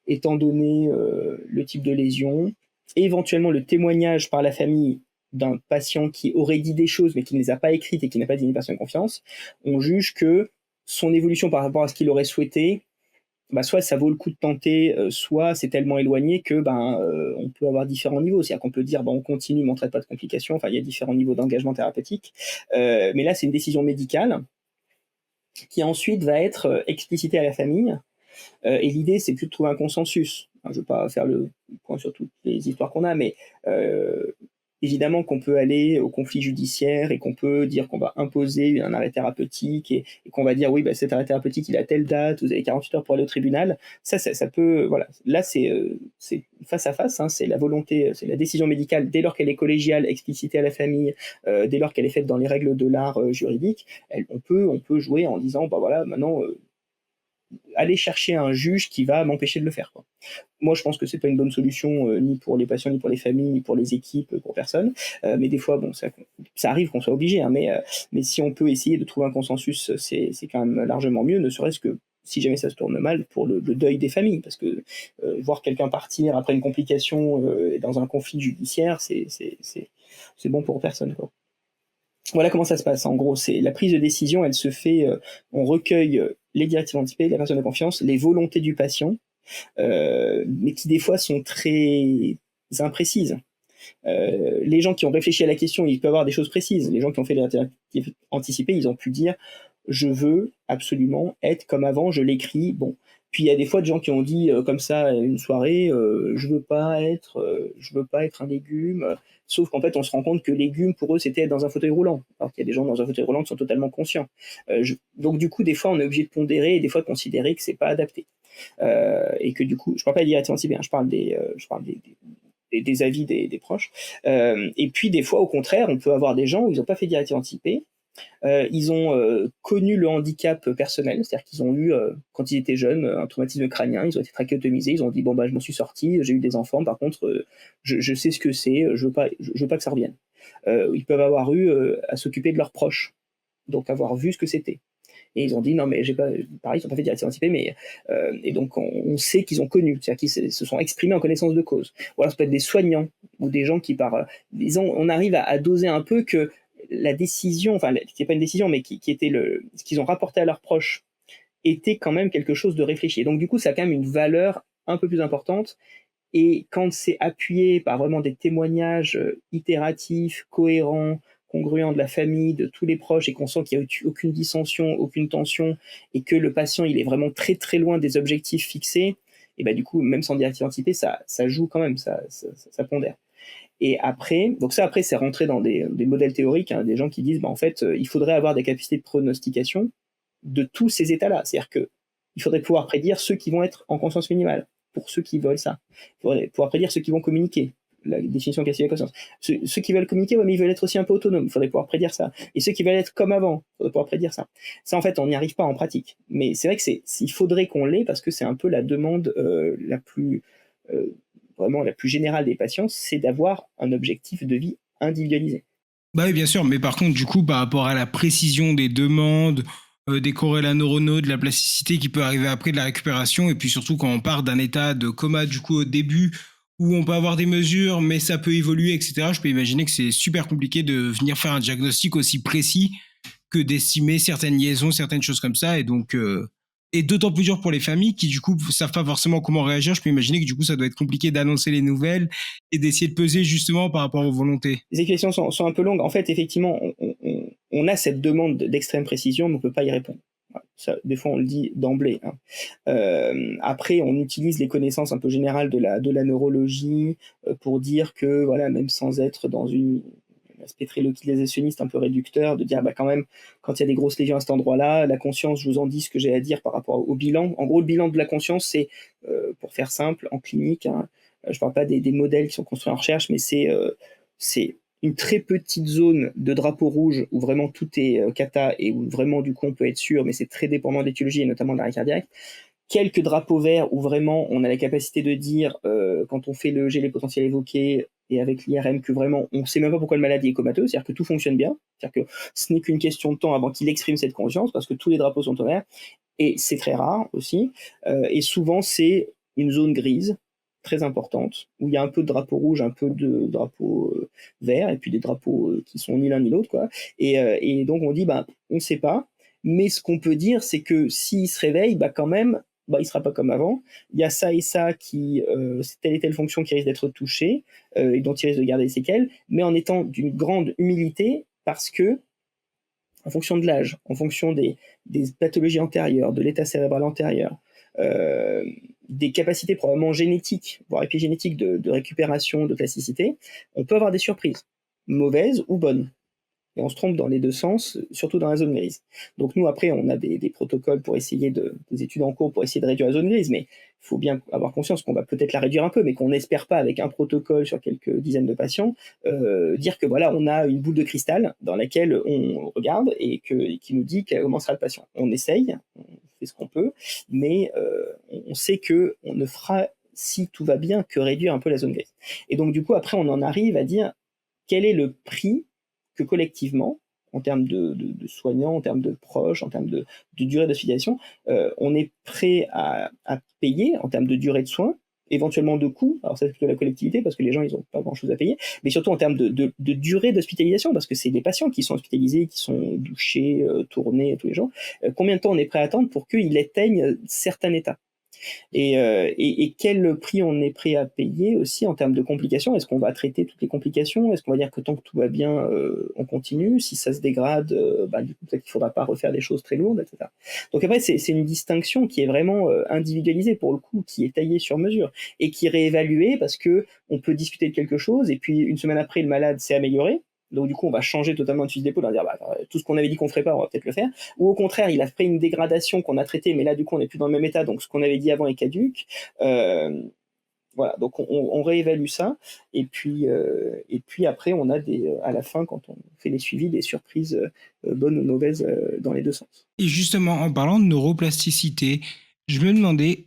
étant donné le type de lésion, éventuellement le témoignage par la famille d'un patient qui aurait dit des choses, mais qui ne les a pas écrites et qui n'a pas dit une personne de confiance, on juge que son évolution par rapport à ce qu'il aurait souhaité, soit ça vaut le coup de tenter, soit c'est tellement éloigné que on peut avoir différents niveaux. C'est-à-dire qu'on peut dire on continue, mais on ne traite pas de complications. Enfin, il y a différents niveaux d'engagement thérapeutique. Mais là, c'est une décision médicale qui ensuite va être explicitée à la famille. Et l'idée, c'est plus de trouver un consensus. Je ne veux pas faire le point sur toutes les histoires qu'on a, mais évidemment qu'on peut aller au conflit judiciaire et qu'on peut dire qu'on va imposer un arrêt thérapeutique et qu'on va dire oui, bah, cet arrêt thérapeutique, il a telle date, vous avez 48 heures pour aller au tribunal. Ça peut, voilà. Là, c'est face à face, hein, c'est la volonté, c'est la décision médicale dès lors qu'elle est collégiale, explicitée à la famille, dès lors qu'elle est faite dans les règles de l'art juridique. On peut jouer en disant, bah voilà, maintenant, aller chercher un juge qui va m'empêcher de le faire, quoi. Moi, je pense que c'est pas une bonne solution, ni pour les patients, ni pour les familles, ni pour les équipes, pour personne. Mais des fois, bon, ça arrive qu'on soit obligé, hein, mais si on peut essayer de trouver un consensus, c'est quand même largement mieux, ne serait-ce que si jamais ça se tourne mal pour le deuil des familles, parce que voir quelqu'un partir après une complication dans un conflit judiciaire, c'est bon pour personne, quoi. Voilà comment ça se passe. En gros, c'est la prise de décision, elle se fait, on recueille les directives anticipées, les personnes de confiance, les volontés du patient, mais qui des fois sont très imprécises. Les gens qui ont réfléchi à la question, ils peuvent avoir des choses précises. Les gens qui ont fait les directives anticipées, ils ont pu dire je veux absolument être comme avant, je l'écris. Bon. Puis il y a des fois des gens qui ont dit comme ça une soirée, je veux pas être un légume. Sauf qu'en fait, on se rend compte que légume pour eux, c'était être dans un fauteuil roulant. Alors qu'il y a des gens dans un fauteuil roulant qui sont totalement conscients. Donc du coup, des fois, on est obligé de pondérer et des fois de considérer que c'est pas adapté. Et que du coup, je parle pas des directives anticipées, hein, je parle des avis des proches. Et puis des fois, au contraire, on peut avoir des gens où ils n'ont pas fait de directive anticipée. Ils ont connu le handicap personnel, c'est-à-dire qu'ils ont eu, quand ils étaient jeunes, un traumatisme crânien, ils ont été trachéotomisés, ils ont dit bon bah je m'en suis sorti, j'ai eu des enfants, par contre je sais ce que c'est, je veux pas que ça revienne. Ils peuvent avoir eu à s'occuper de leurs proches, donc avoir vu ce que c'était. Et ils ont dit non mais j'ai pas, pareil ils n'ont pas fait de directive anticipée, mais et donc on sait qu'ils ont connu, c'est-à-dire qu'ils se sont exprimés en connaissance de cause. Ou alors ça peut être des soignants ou des gens qui disons on arrive à doser un peu que la décision, enfin qui n'est pas une décision mais qui était ce qu'ils ont rapporté à leurs proches était quand même quelque chose de réfléchi. Et donc du coup ça a quand même une valeur un peu plus importante. Et quand c'est appuyé par vraiment des témoignages itératifs, cohérents, congruents de la famille, de tous les proches, et qu'on sent qu'il n'y a aucune dissension, aucune tension, et que le patient il est vraiment très très loin des objectifs fixés, et bah du coup, même sans directive anticipée, ça joue quand même, ça pondère. Et après, donc ça après c'est rentré dans des modèles théoriques, hein, des gens qui disent bah, en fait il faudrait avoir des capacités de pronostication de tous ces états-là. C'est-à-dire que il faudrait pouvoir prédire ceux qui vont être en conscience minimale, pour ceux qui veulent ça. Il faudrait pouvoir prédire ceux qui vont communiquer, la définition classique de la conscience. Ceux qui veulent communiquer, ouais, mais ils veulent être aussi un peu autonomes, il faudrait pouvoir prédire ça. Et ceux qui veulent être comme avant, il faudrait pouvoir prédire ça. Ça, en fait, on n'y arrive pas en pratique. Mais c'est vrai que il faudrait qu'on l'ait, parce que c'est un peu la demande la plus... vraiment la plus générale des patients, c'est d'avoir un objectif de vie individualisé. Bah oui, bien sûr, mais par contre, du coup, par rapport à la précision des demandes, des corrélats neuronaux, de la plasticité qui peut arriver après de la récupération, et puis surtout quand on part d'un état de coma, du coup, au début, où on peut avoir des mesures, mais ça peut évoluer, etc., je peux imaginer que c'est super compliqué de venir faire un diagnostic aussi précis que d'estimer certaines liaisons, certaines choses comme ça, et donc... et d'autant plus dur pour les familles qui, du coup, savent pas forcément comment réagir. Je peux imaginer que, du coup, ça doit être compliqué d'annoncer les nouvelles et d'essayer de peser justement par rapport aux volontés. Les questions sont un peu longues. En fait, effectivement, on a cette demande d'extrême précision, mais on ne peut pas y répondre. Ça, des fois, on le dit d'emblée, hein. Après, on utilise les connaissances un peu générales de la neurologie pour dire que, voilà, même sans être dans un aspect très localisationniste un peu réducteur, de dire bah quand même quand il y a des grosses lésions à cet endroit-là, la conscience, je vous en dis ce que j'ai à dire par rapport au bilan. En gros, le bilan de la conscience, c'est pour faire simple en clinique, hein, je parle pas des modèles qui sont construits en recherche, mais c'est une très petite zone de drapeau rouge où vraiment tout est cata et où vraiment du coup on peut être sûr, mais c'est très dépendant de l'étiologie et notamment de l'arrêt cardiaque. Quelques drapeaux verts où vraiment on a la capacité de dire quand on fait le G, les potentiels évoqués et avec l'IRM que vraiment on ne sait même pas pourquoi le malade est comateux, c'est-à-dire que tout fonctionne bien, c'est-à-dire que ce n'est qu'une question de temps avant qu'il exprime cette conscience parce que tous les drapeaux sont au vert et c'est très rare aussi. Et souvent c'est une zone grise très importante où il y a un peu de drapeau rouge, un peu de drapeau vert et puis des drapeaux qui sont ni l'un ni l'autre quoi. Et donc on dit bah on ne sait pas, mais ce qu'on peut dire c'est que s'il se réveille bah quand même bah, il sera pas comme avant. Il y a ça et ça qui, c'est telle et telle fonction qui risque d'être touchée et dont il risque de garder des séquelles, mais en étant d'une grande humilité parce que, en fonction de l'âge, en fonction des pathologies antérieures, de l'état cérébral antérieur, des capacités probablement génétiques, voire épigénétiques de récupération, de plasticité, on peut avoir des surprises, mauvaises ou bonnes. Et on se trompe dans les deux sens, surtout dans la zone grise. Donc nous, après, on a des protocoles pour essayer des études en cours pour essayer de réduire la zone grise, mais il faut bien avoir conscience qu'on va peut-être la réduire un peu, mais qu'on n'espère pas, avec un protocole sur quelques dizaines de patients, dire que voilà, on a une boule de cristal dans laquelle on regarde et qui nous dit comment sera le patient. On essaye, on fait ce qu'on peut, mais on sait qu'on ne fera, si tout va bien, que réduire un peu la zone grise. Et donc du coup, après, on en arrive à dire quel est le prix que collectivement, en termes de soignants, en termes de proches, en termes de durée d'hospitalisation, on est prêt à payer en termes de durée de soins, éventuellement de coûts, alors ça c'est plutôt la collectivité parce que les gens ils n'ont pas grand chose à payer, mais surtout en termes de durée d'hospitalisation parce que c'est des patients qui sont hospitalisés, qui sont douchés, tournés tous les jours. Combien de temps on est prêt à attendre pour qu'ils atteignent certains états? Et quel prix on est prêt à payer aussi en termes de complications? Est-ce qu'on va traiter toutes les complications? Est-ce qu'on va dire que tant que tout va bien, on continue? Si ça se dégrade, du coup, peut-être qu'il ne faudra pas refaire des choses très lourdes, etc. Donc après, c'est une distinction qui est vraiment individualisée pour le coup, qui est taillée sur mesure et qui est réévaluée parce que on peut discuter de quelque chose et puis une semaine après, le malade s'est amélioré. Donc du coup, on va changer totalement de fusil d'épaule, on va dire tout ce qu'on avait dit qu'on ferait pas, on va peut-être le faire. Ou au contraire, il a fait une dégradation qu'on a traitée, mais là du coup, on n'est plus dans le même état, donc ce qu'on avait dit avant est caduque. Voilà, donc on réévalue ça, et puis après, on a à la fin, quand on fait les suivis, des surprises bonnes ou mauvaises dans les deux sens. Et justement, en parlant de neuroplasticité, je me demandais,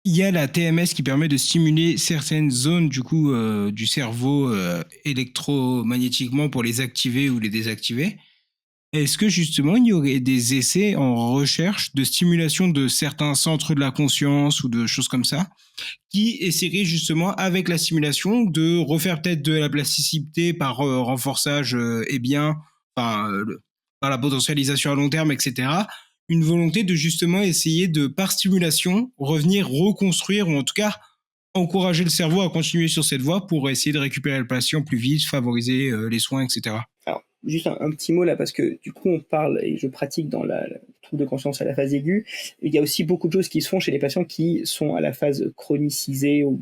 il y a la TMS qui permet de stimuler certaines zones du cerveau électromagnétiquement pour les activer ou les désactiver. Est-ce que justement il y aurait des essais en recherche de stimulation de certains centres de la conscience ou de choses comme ça qui essaieraient justement avec la stimulation de refaire peut-être de la plasticité par renforçage par la potentialisation à long terme, etc. Une volonté de justement essayer de, par stimulation, revenir reconstruire ou en tout cas encourager le cerveau à continuer sur cette voie pour essayer de récupérer le patient plus vite, favoriser les soins, etc. Alors, juste un petit mot là, parce que du coup, on parle, et je pratique dans le trouble de conscience à la phase aiguë. Il y a aussi beaucoup de choses qui se font chez les patients qui sont à la phase chronicisée ou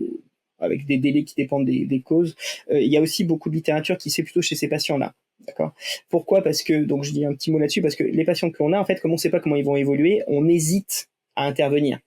avec des délais qui dépendent des causes. Il y a aussi beaucoup de littérature qui se fait plutôt chez ces patients-là. D'accord. Pourquoi? Parce que, donc je dis un petit mot là-dessus, parce que les patients qu'on a, en fait, comme on ne sait pas comment ils vont évoluer, on hésite à intervenir.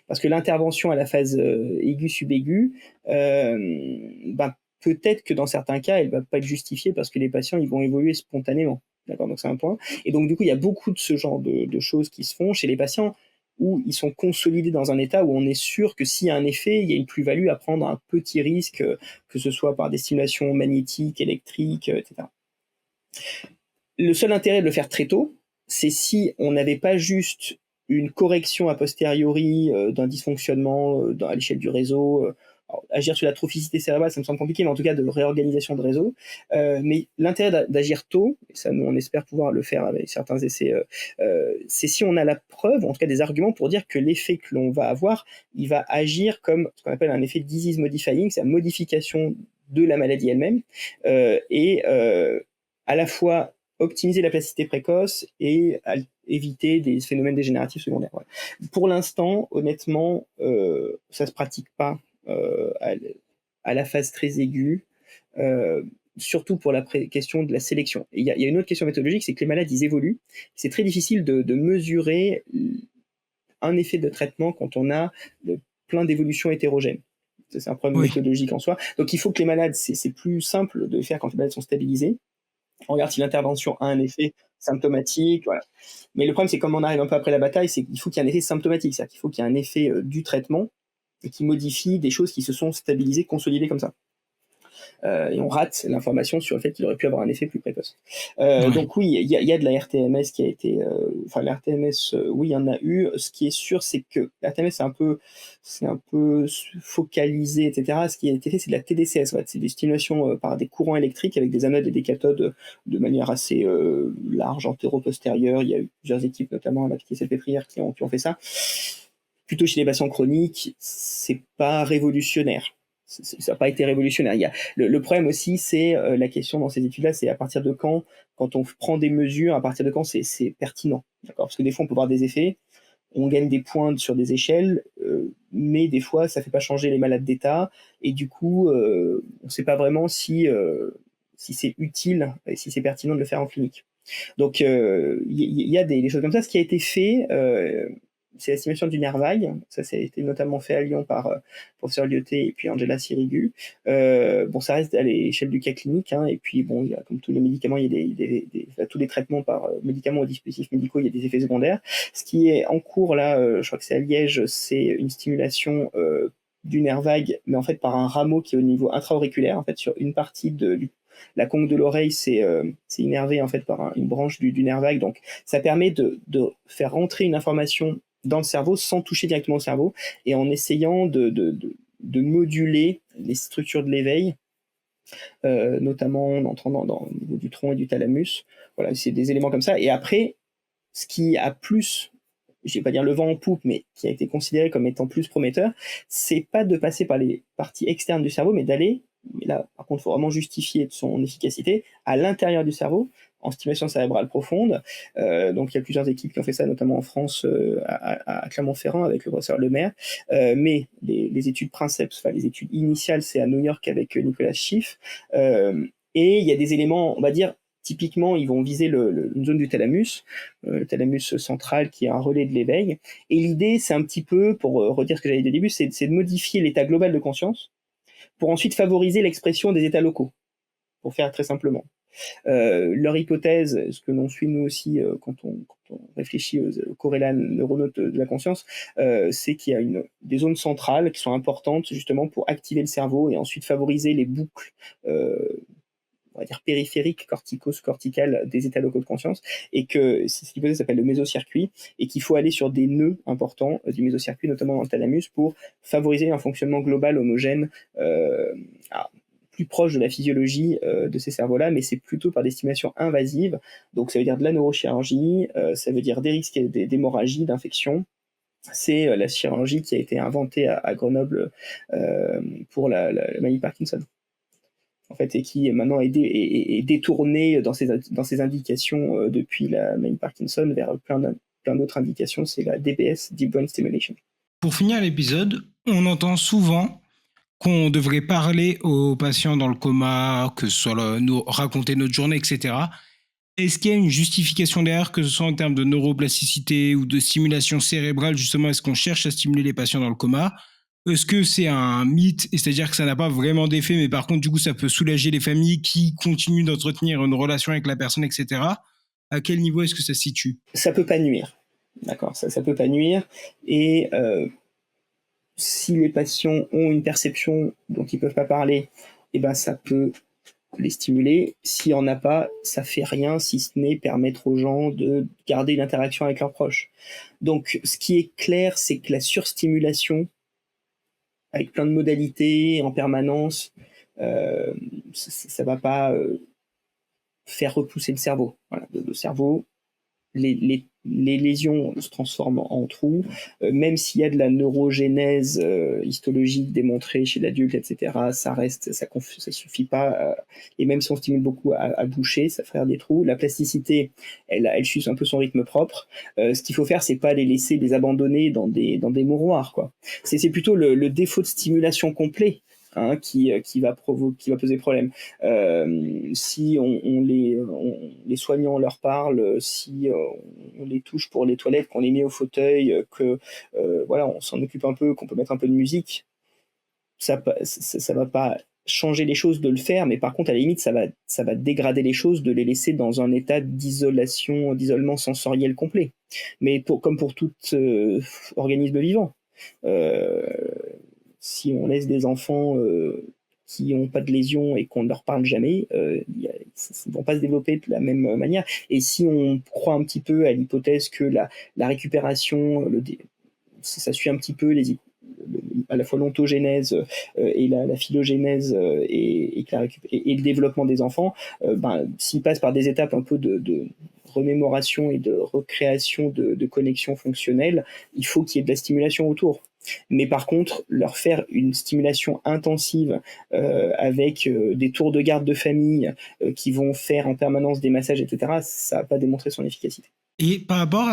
Parce que l'intervention à la phase aiguë, subaiguë, peut-être que dans certains cas, elle ne va pas être justifiée parce que les patients ils vont évoluer spontanément. D'accord, donc c'est un point. Et donc, du coup, il y a beaucoup de ce genre de choses qui se font chez les patients où ils sont consolidés dans un état où on est sûr que s'il y a un effet, il y a une plus-value à prendre un petit risque, que ce soit par des stimulations magnétiques, électriques, etc. Le seul intérêt de le faire très tôt, c'est si on n'avait pas juste une correction a posteriori d'un dysfonctionnement à l'échelle du réseau. Alors, agir sur la trophicité cérébrale, ça me semble compliqué, mais en tout cas de réorganisation de réseau. Mais l'intérêt d'agir tôt, et ça nous on espère pouvoir le faire avec certains essais, c'est si on a la preuve, en tout cas des arguments pour dire que l'effet que l'on va avoir, il va agir comme ce qu'on appelle un effet disease modifying, c'est la modification de la maladie elle-même, à la fois optimiser la plasticité précoce et éviter des phénomènes dégénératifs secondaires. Ouais. Pour l'instant, honnêtement, ça se pratique pas à la phase très aiguë, surtout pour la question de la sélection. Il y a une autre question méthodologique, c'est que les malades, ils évoluent. C'est très difficile de mesurer un effet de traitement quand on a plein d'évolutions hétérogènes. C'est un problème méthodologique en soi. Donc il faut que les malades, c'est plus simple de faire quand les malades sont stabilisés. On regarde si l'intervention a un effet symptomatique, voilà. Mais le problème, c'est comme on arrive un peu après la bataille, c'est qu'il faut qu'il y ait un effet symptomatique, c'est-à-dire qu'il faut qu'il y ait un effet du traitement et qui modifie des choses qui se sont stabilisées, consolidées comme ça. Et on rate l'information sur le fait qu'il aurait pu avoir un effet plus précoce. Donc oui, il y a de la RTMS qui a été... la RTMS, oui, il y en a eu. Ce qui est sûr, c'est que la RTMS, c'est un peu focalisé, etc. Ce qui a été fait, c'est de la TDCS. Ouais. C'est des stimulations par des courants électriques avec des anodes et des cathodes de manière assez large, antéro-postérieure. Il y a eu plusieurs équipes, notamment à la Pitié-Salpêtrière, qui ont fait ça. Plutôt chez les patients chroniques, c'est pas révolutionnaire. Ça n'a pas été révolutionnaire. Le problème aussi, c'est la question dans ces études-là, c'est à partir de quand on prend des mesures, à partir de quand c'est pertinent. D'accord ? Parce que des fois, on peut voir des effets, on gagne des points sur des échelles, mais des fois, ça fait pas changer les malades d'état et du coup, on sait pas vraiment si c'est utile et si c'est pertinent de le faire en clinique. Donc, il y a des choses comme ça. Ce qui a été fait, c'est l'estimation du nerf vague. Ça a été notamment fait à Lyon par professeur Lyoté et puis Angela Sirigu. Bon, ça reste à l'échelle du cas clinique, hein, et puis bon, il y a, comme tous les médicaments, il y a tous les traitements par médicaments ou dispositifs médicaux, il y a des effets secondaires. Ce qui est en cours là, je crois que c'est à Liège, c'est une stimulation du nerf vague, mais en fait par un rameau qui est au niveau intra-auriculaire, en fait sur une partie du la conque de l'oreille, c'est innervé en fait par une branche du nerf vague. Donc, ça permet de faire rentrer une information dans le cerveau sans toucher directement au cerveau et en essayant de moduler les structures de l'éveil, notamment en entrant dans le niveau du tronc et du thalamus. Voilà, c'est des éléments comme ça. Et après, ce qui a plus, je vais pas dire le vent en poupe, mais qui a été considéré comme étant plus prometteur, c'est pas de passer par les parties externes du cerveau, mais d'aller, mais là, par contre, il faut vraiment justifier de son efficacité, à l'intérieur du cerveau, en stimulation cérébrale profonde. Donc, il y a plusieurs équipes qui ont fait ça, notamment en France, à Clermont-Ferrand, avec le professeur Lemaire. Mais les études princeps, enfin, les études initiales, c'est à New York avec Nicolas Schiff. Et il y a des éléments, on va dire, typiquement, ils vont viser une zone du thalamus, le thalamus central qui est un relais de l'éveil. Et l'idée, c'est un petit peu, pour redire ce que j'avais dit au début, c'est de modifier l'état global de conscience pour ensuite favoriser l'expression des états locaux, pour faire très simplement. Leur hypothèse, ce que l'on suit nous aussi quand on réfléchit aux corrélats neuronaux de la conscience, c'est qu'il y a des zones centrales qui sont importantes justement pour activer le cerveau et ensuite favoriser les boucles on va dire périphériques, corticales des états locaux de conscience, et que cette hypothèse s'appelle le mésocircuit, et qu'il faut aller sur des nœuds importants du mésocircuit, notamment dans le thalamus, pour favoriser un fonctionnement global homogène plus proche de la physiologie de ces cerveaux-là, mais c'est plutôt par des stimulations invasives, donc ça veut dire de la neurochirurgie, ça veut dire des risques d'hémorragie, d'infection. C'est la chirurgie qui a été inventée à Grenoble pour la maladie de Parkinson, en fait, et qui maintenant est détourné dans ses indications depuis la maladie de Parkinson vers plein d'autres indications. C'est la DBS, Deep Brain Stimulation. Pour finir l'épisode, on entend souvent qu'on devrait parler aux patients dans le coma, que ce soit nous raconter notre journée, etc. Est-ce qu'il y a une justification derrière, que ce soit en termes de neuroplasticité ou de stimulation cérébrale, justement, est-ce qu'on cherche à stimuler les patients dans le coma? Est-ce que c'est un mythe, c'est-à-dire que ça n'a pas vraiment d'effet, mais par contre, du coup, ça peut soulager les familles qui continuent d'entretenir une relation avec la personne, etc. À quel niveau est-ce que ça se situe? Ça peut pas nuire, d'accord, ça peut pas nuire, et si les patients ont une perception dont ils peuvent pas parler, eh ben ça peut les stimuler. S'il n'y en a pas, ça fait rien si ce n'est permettre aux gens de garder une interaction avec leurs proches. Donc, ce qui est clair, c'est que la surstimulation, avec plein de modalités en permanence, ça va pas faire repousser le cerveau. Voilà, le cerveau, les lésions se transforment en trous, même s'il y a de la neurogénèse histologique démontrée chez l'adulte, etc., ça suffit pas, et même si on stimule beaucoup à boucher, ça ferait des trous. La plasticité, elle suit un peu son rythme propre. Ce qu'il faut faire, c'est pas les abandonner dans des mouroirs, quoi. C'est plutôt le défaut de stimulation complet, hein, qui va poser problème. Si les soignants leur parlent, si on les touche pour les toilettes, qu'on les met au fauteuil, que voilà, on s'en occupe un peu, qu'on peut mettre un peu de musique, ça va pas changer les choses de le faire, mais par contre, à la limite, ça va dégrader les choses de les laisser dans un état d'isolement sensoriel complet. Mais comme pour tout organisme vivant. Si on laisse des enfants qui n'ont pas de lésions et qu'on ne leur parle jamais, ils ne vont pas se développer de la même manière. Et si on croit un petit peu à l'hypothèse que la récupération, ça suit un petit peu à la fois l'ontogénèse et la phylogénèse et le développement des enfants, s'ils passent par des étapes un peu de remémoration et de recréation de connexions fonctionnelles, il faut qu'il y ait de la stimulation autour. Mais par contre, leur faire une stimulation intensive avec des tours de garde de famille qui vont faire en permanence des massages, etc., ça n'a pas démontré son efficacité. Et par rapport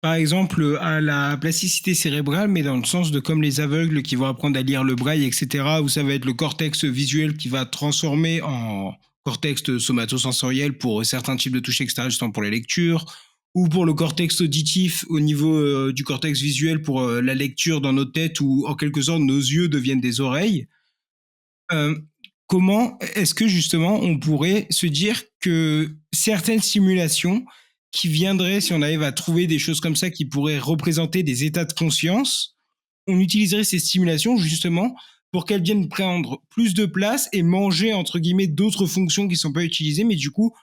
par exemple, à la plasticité cérébrale, mais dans le sens de comme les aveugles qui vont apprendre à lire le braille, etc., où ça va être le cortex visuel qui va transformer en cortex somatosensoriel pour certains types de touches, etc., justement pour les lectures, ou pour le cortex auditif au niveau du cortex visuel pour la lecture dans nos têtes, où en quelque sorte nos yeux deviennent des oreilles. Euh, Comment est-ce que justement on pourrait se dire que certaines simulations qui viendraient, si on arrive à trouver des choses comme ça qui pourraient représenter des états de conscience, on utiliserait ces stimulations justement pour qu'elles viennent prendre plus de place et manger entre guillemets d'autres fonctions qui ne sont pas utilisées, mais du coup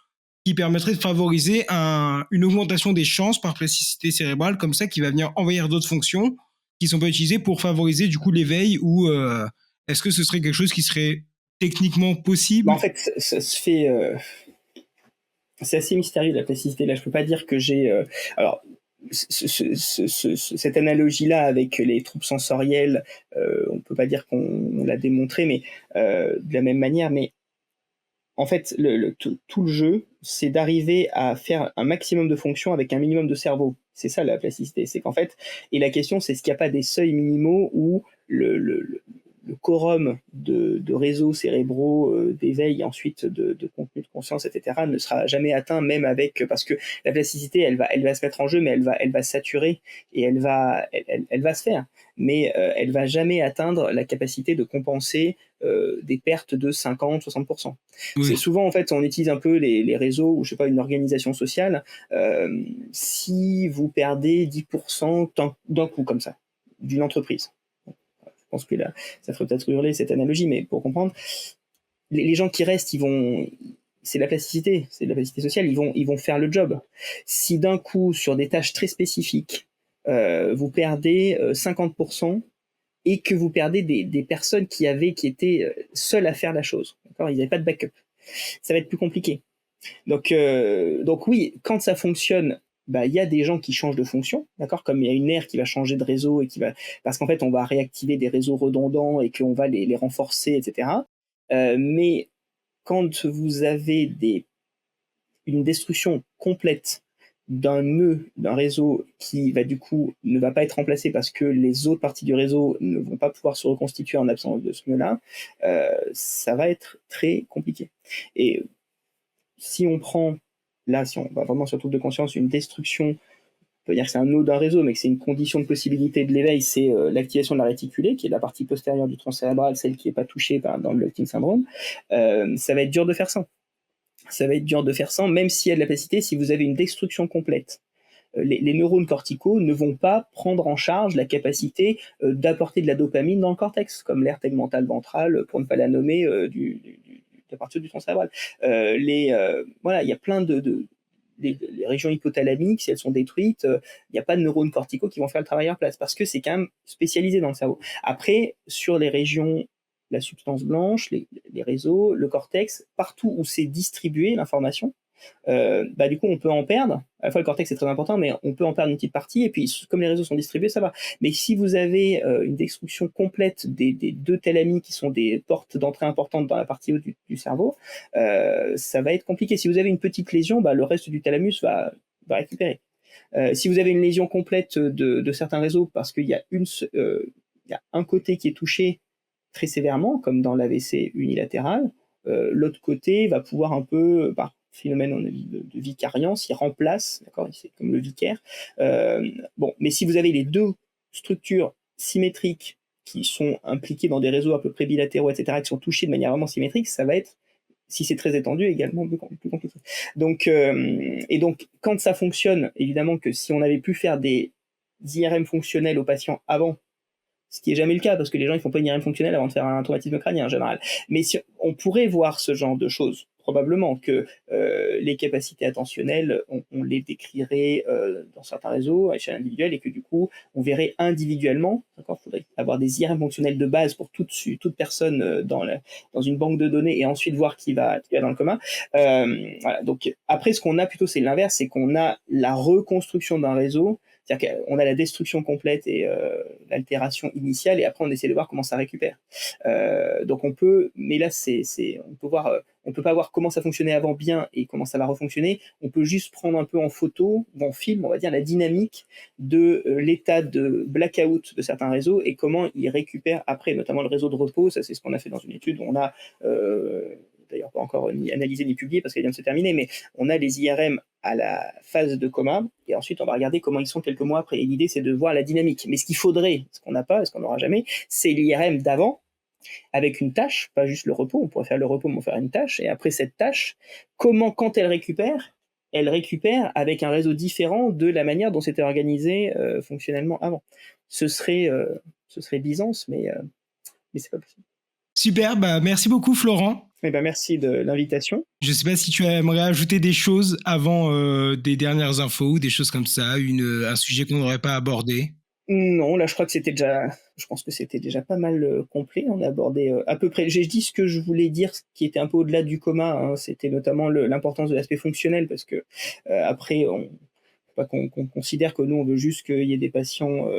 qui permettrait de favoriser une augmentation des chances par plasticité cérébrale comme ça qui va venir envahir d'autres fonctions qui ne sont pas utilisées pour favoriser du coup l'éveil ou est-ce que ce serait quelque chose qui serait techniquement possible? En fait, ça se fait. C'est assez mystérieux la plasticité. Là, je peux pas dire que j'ai. Alors, cette analogie-là avec les troubles sensoriels, on peut pas dire qu'on l'a démontré, mais de la même manière. Mais en fait, tout le jeu, c'est d'arriver à faire un maximum de fonctions avec un minimum de cerveau. C'est ça la plasticité. C'est qu'en fait, et la question, c'est est-ce qu'il n'y a pas des seuils minimaux où le quorum de réseaux cérébraux, d'éveil, ensuite de contenu de conscience, etc., ne sera jamais atteint, même avec, parce que la plasticité, elle va se mettre en jeu, mais elle va saturer et elle va se faire. Mais elle va jamais atteindre la capacité de compenser des pertes de 50-60%. C'est Oui. souvent, en fait, on utilise un peu les réseaux ou, je sais pas, une organisation sociale. Si vous perdez 10% d'un coup, comme ça, d'une entreprise, je pense que là, ça ferait peut-être hurler cette analogie, mais pour comprendre, les gens qui restent, c'est la plasticité sociale, ils vont faire le job. Si d'un coup, sur des tâches très spécifiques, vous perdez 50%, et que vous perdez des personnes qui étaient seules à faire la chose. D'accord, ils n'avaient pas de backup. Ça va être plus compliqué. Donc oui, quand ça fonctionne, bah, il y a des gens qui changent de fonction, d'accord, comme il y a une aire qui va changer de réseau et qui va, parce qu'en fait, on va réactiver des réseaux redondants et qu'on va les renforcer, etc. Mais quand vous avez une destruction complète d'un nœud, d'un réseau qui va du coup ne va pas être remplacé parce que les autres parties du réseau ne vont pas pouvoir se reconstituer en absence de ce nœud-là, ça va être très compliqué. Et si on prend, là, si on va vraiment sur le trouble de conscience, une destruction, on peut dire que c'est un nœud d'un réseau, mais que c'est une condition de possibilité de l'éveil, c'est l'activation de la réticulée, qui est la partie postérieure du tronc cérébral, celle qui n'est pas touchée dans le Leuking syndrome. Ça va être dur de faire ça. Ça va être dur de faire sans, même s'il y a de la plasticité, si vous avez une destruction complète. Les neurones corticaux ne vont pas prendre en charge la capacité d'apporter de la dopamine dans le cortex, comme l'aire tegmentale ventrale, pour ne pas la nommer, de partir du tronc cérébral. Voilà, il y a plein les régions hypothalamiques, si elles sont détruites, il n'y a pas de neurones corticaux qui vont faire le travail en place, parce que c'est quand même spécialisé dans le cerveau. Après, sur les régions, la substance blanche, les réseaux, le cortex, partout où c'est distribué l'information, bah, du coup, on peut en perdre. À la fois, le cortex est très important, mais on peut en perdre une petite partie. Et puis, comme les réseaux sont distribués, ça va. Mais si vous avez une destruction complète des deux thalami, qui sont des portes d'entrée importantes dans la partie haute du cerveau, ça va être compliqué. Si vous avez une petite lésion, bah, le reste du thalamus va récupérer. Si vous avez une lésion complète de certains réseaux, parce qu'il y a il y a un côté qui est touché très sévèrement, comme dans l'AVC unilatéral, l'autre côté va pouvoir un peu, par phénomène de vicariance, il remplace, d'accord, c'est comme le vicaire. Bon, mais si vous avez les deux structures symétriques qui sont impliquées dans des réseaux à peu près bilatéraux, etc., qui sont touchés de manière vraiment symétrique, ça va être, si c'est très étendu, également plus compliqué. Donc, et donc, quand ça fonctionne, évidemment que si on avait pu faire des IRM fonctionnels aux patients avant, ce qui est jamais le cas, parce que les gens ils font pas une IRM fonctionnelle avant de faire un traumatisme crânien en général. Mais si on pourrait voir ce genre de choses, probablement que les capacités attentionnelles, on les décrirait dans certains réseaux à échelle individuelle, et que du coup, on verrait individuellement, d'accord, il faudrait avoir des IRM fonctionnels de base pour toute personne dans une banque de données, et ensuite voir qui va dans le coma. Voilà. Donc après, ce qu'on a plutôt, c'est l'inverse, c'est qu'on a la reconstruction d'un réseau, C'est-à-dire qu'on a la destruction complète et l'altération initiale, et après on essaie de voir comment ça récupère. Donc on peut, mais là on peut voir, on peut pas voir comment ça fonctionnait avant bien et comment ça va refonctionner. On peut juste prendre un peu en photo ou en film, on va dire, la dynamique de l'état de blackout de certains réseaux et comment ils récupèrent après, notamment le réseau de repos. Ça, c'est ce qu'on a fait dans une étude où on a d'ailleurs pas encore ni analysé ni publié parce qu'elle vient de se terminer, mais on a les IRM à la phase de coma, et ensuite on va regarder comment ils sont quelques mois après. Et l'idée, c'est de voir la dynamique. Mais ce qu'il faudrait, ce qu'on n'a pas, ce qu'on n'aura jamais, c'est l'IRM d'avant, avec une tâche, pas juste le repos. On pourrait faire le repos, mais on faire une tâche. Et après cette tâche, comment, quand elle récupère avec un réseau différent de la manière dont c'était organisé fonctionnellement avant. Ce serait Byzance, mais c'est pas possible. Super, bah merci beaucoup Florent. Eh ben, merci de l'invitation. Je sais pas si tu aimerais ajouter des choses avant des dernières infos ou des choses comme ça, un sujet qu'on n'aurait pas abordé. Non, là, je pense que c'était déjà pas mal complet. On a abordé à peu près. J'ai dit ce que je voulais dire, ce qui était un peu au-delà du coma, hein. C'était notamment l'importance de l'aspect fonctionnel, parce que après, pas qu'on considère que nous, on veut juste qu'il y ait des patients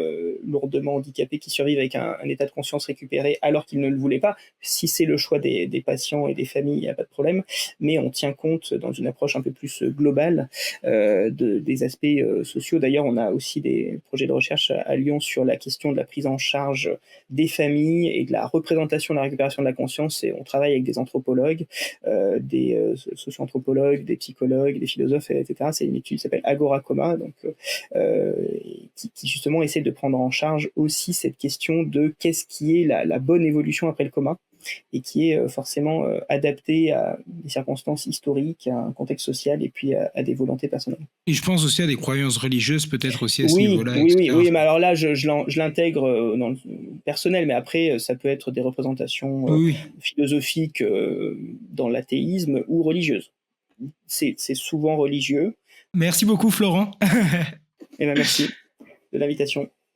lourdement handicapés qui survivent avec un état de conscience récupéré alors qu'ils ne le voulaient pas. Si c'est le choix des patients et des familles, il n'y a pas de problème. Mais on tient compte, dans une approche un peu plus globale, des aspects sociaux. D'ailleurs, on a aussi des projets de recherche à Lyon sur la question de la prise en charge des familles et de la représentation de la récupération de la conscience. Et on travaille avec des anthropologues, des socio-anthropologues, des psychologues, des philosophes, etc. C'est une étude qui s'appelle Agora Coma, donc qui justement essaie de prendre en charge aussi cette question de qu'est-ce qui est la bonne évolution après le coma, et qui est forcément adapté à des circonstances historiques, à un contexte social et puis à des volontés personnelles. Et je pense aussi à des croyances religieuses peut-être aussi à ce Oui, niveau-là, oui, oui, etc. oui, mais alors là, je l'intègre dans le personnel, mais après, ça peut être des représentations Oui, philosophiques dans l'athéisme ou religieuses. C'est souvent religieux. merci beaucoup Florent. Et ben merci de l'invitation.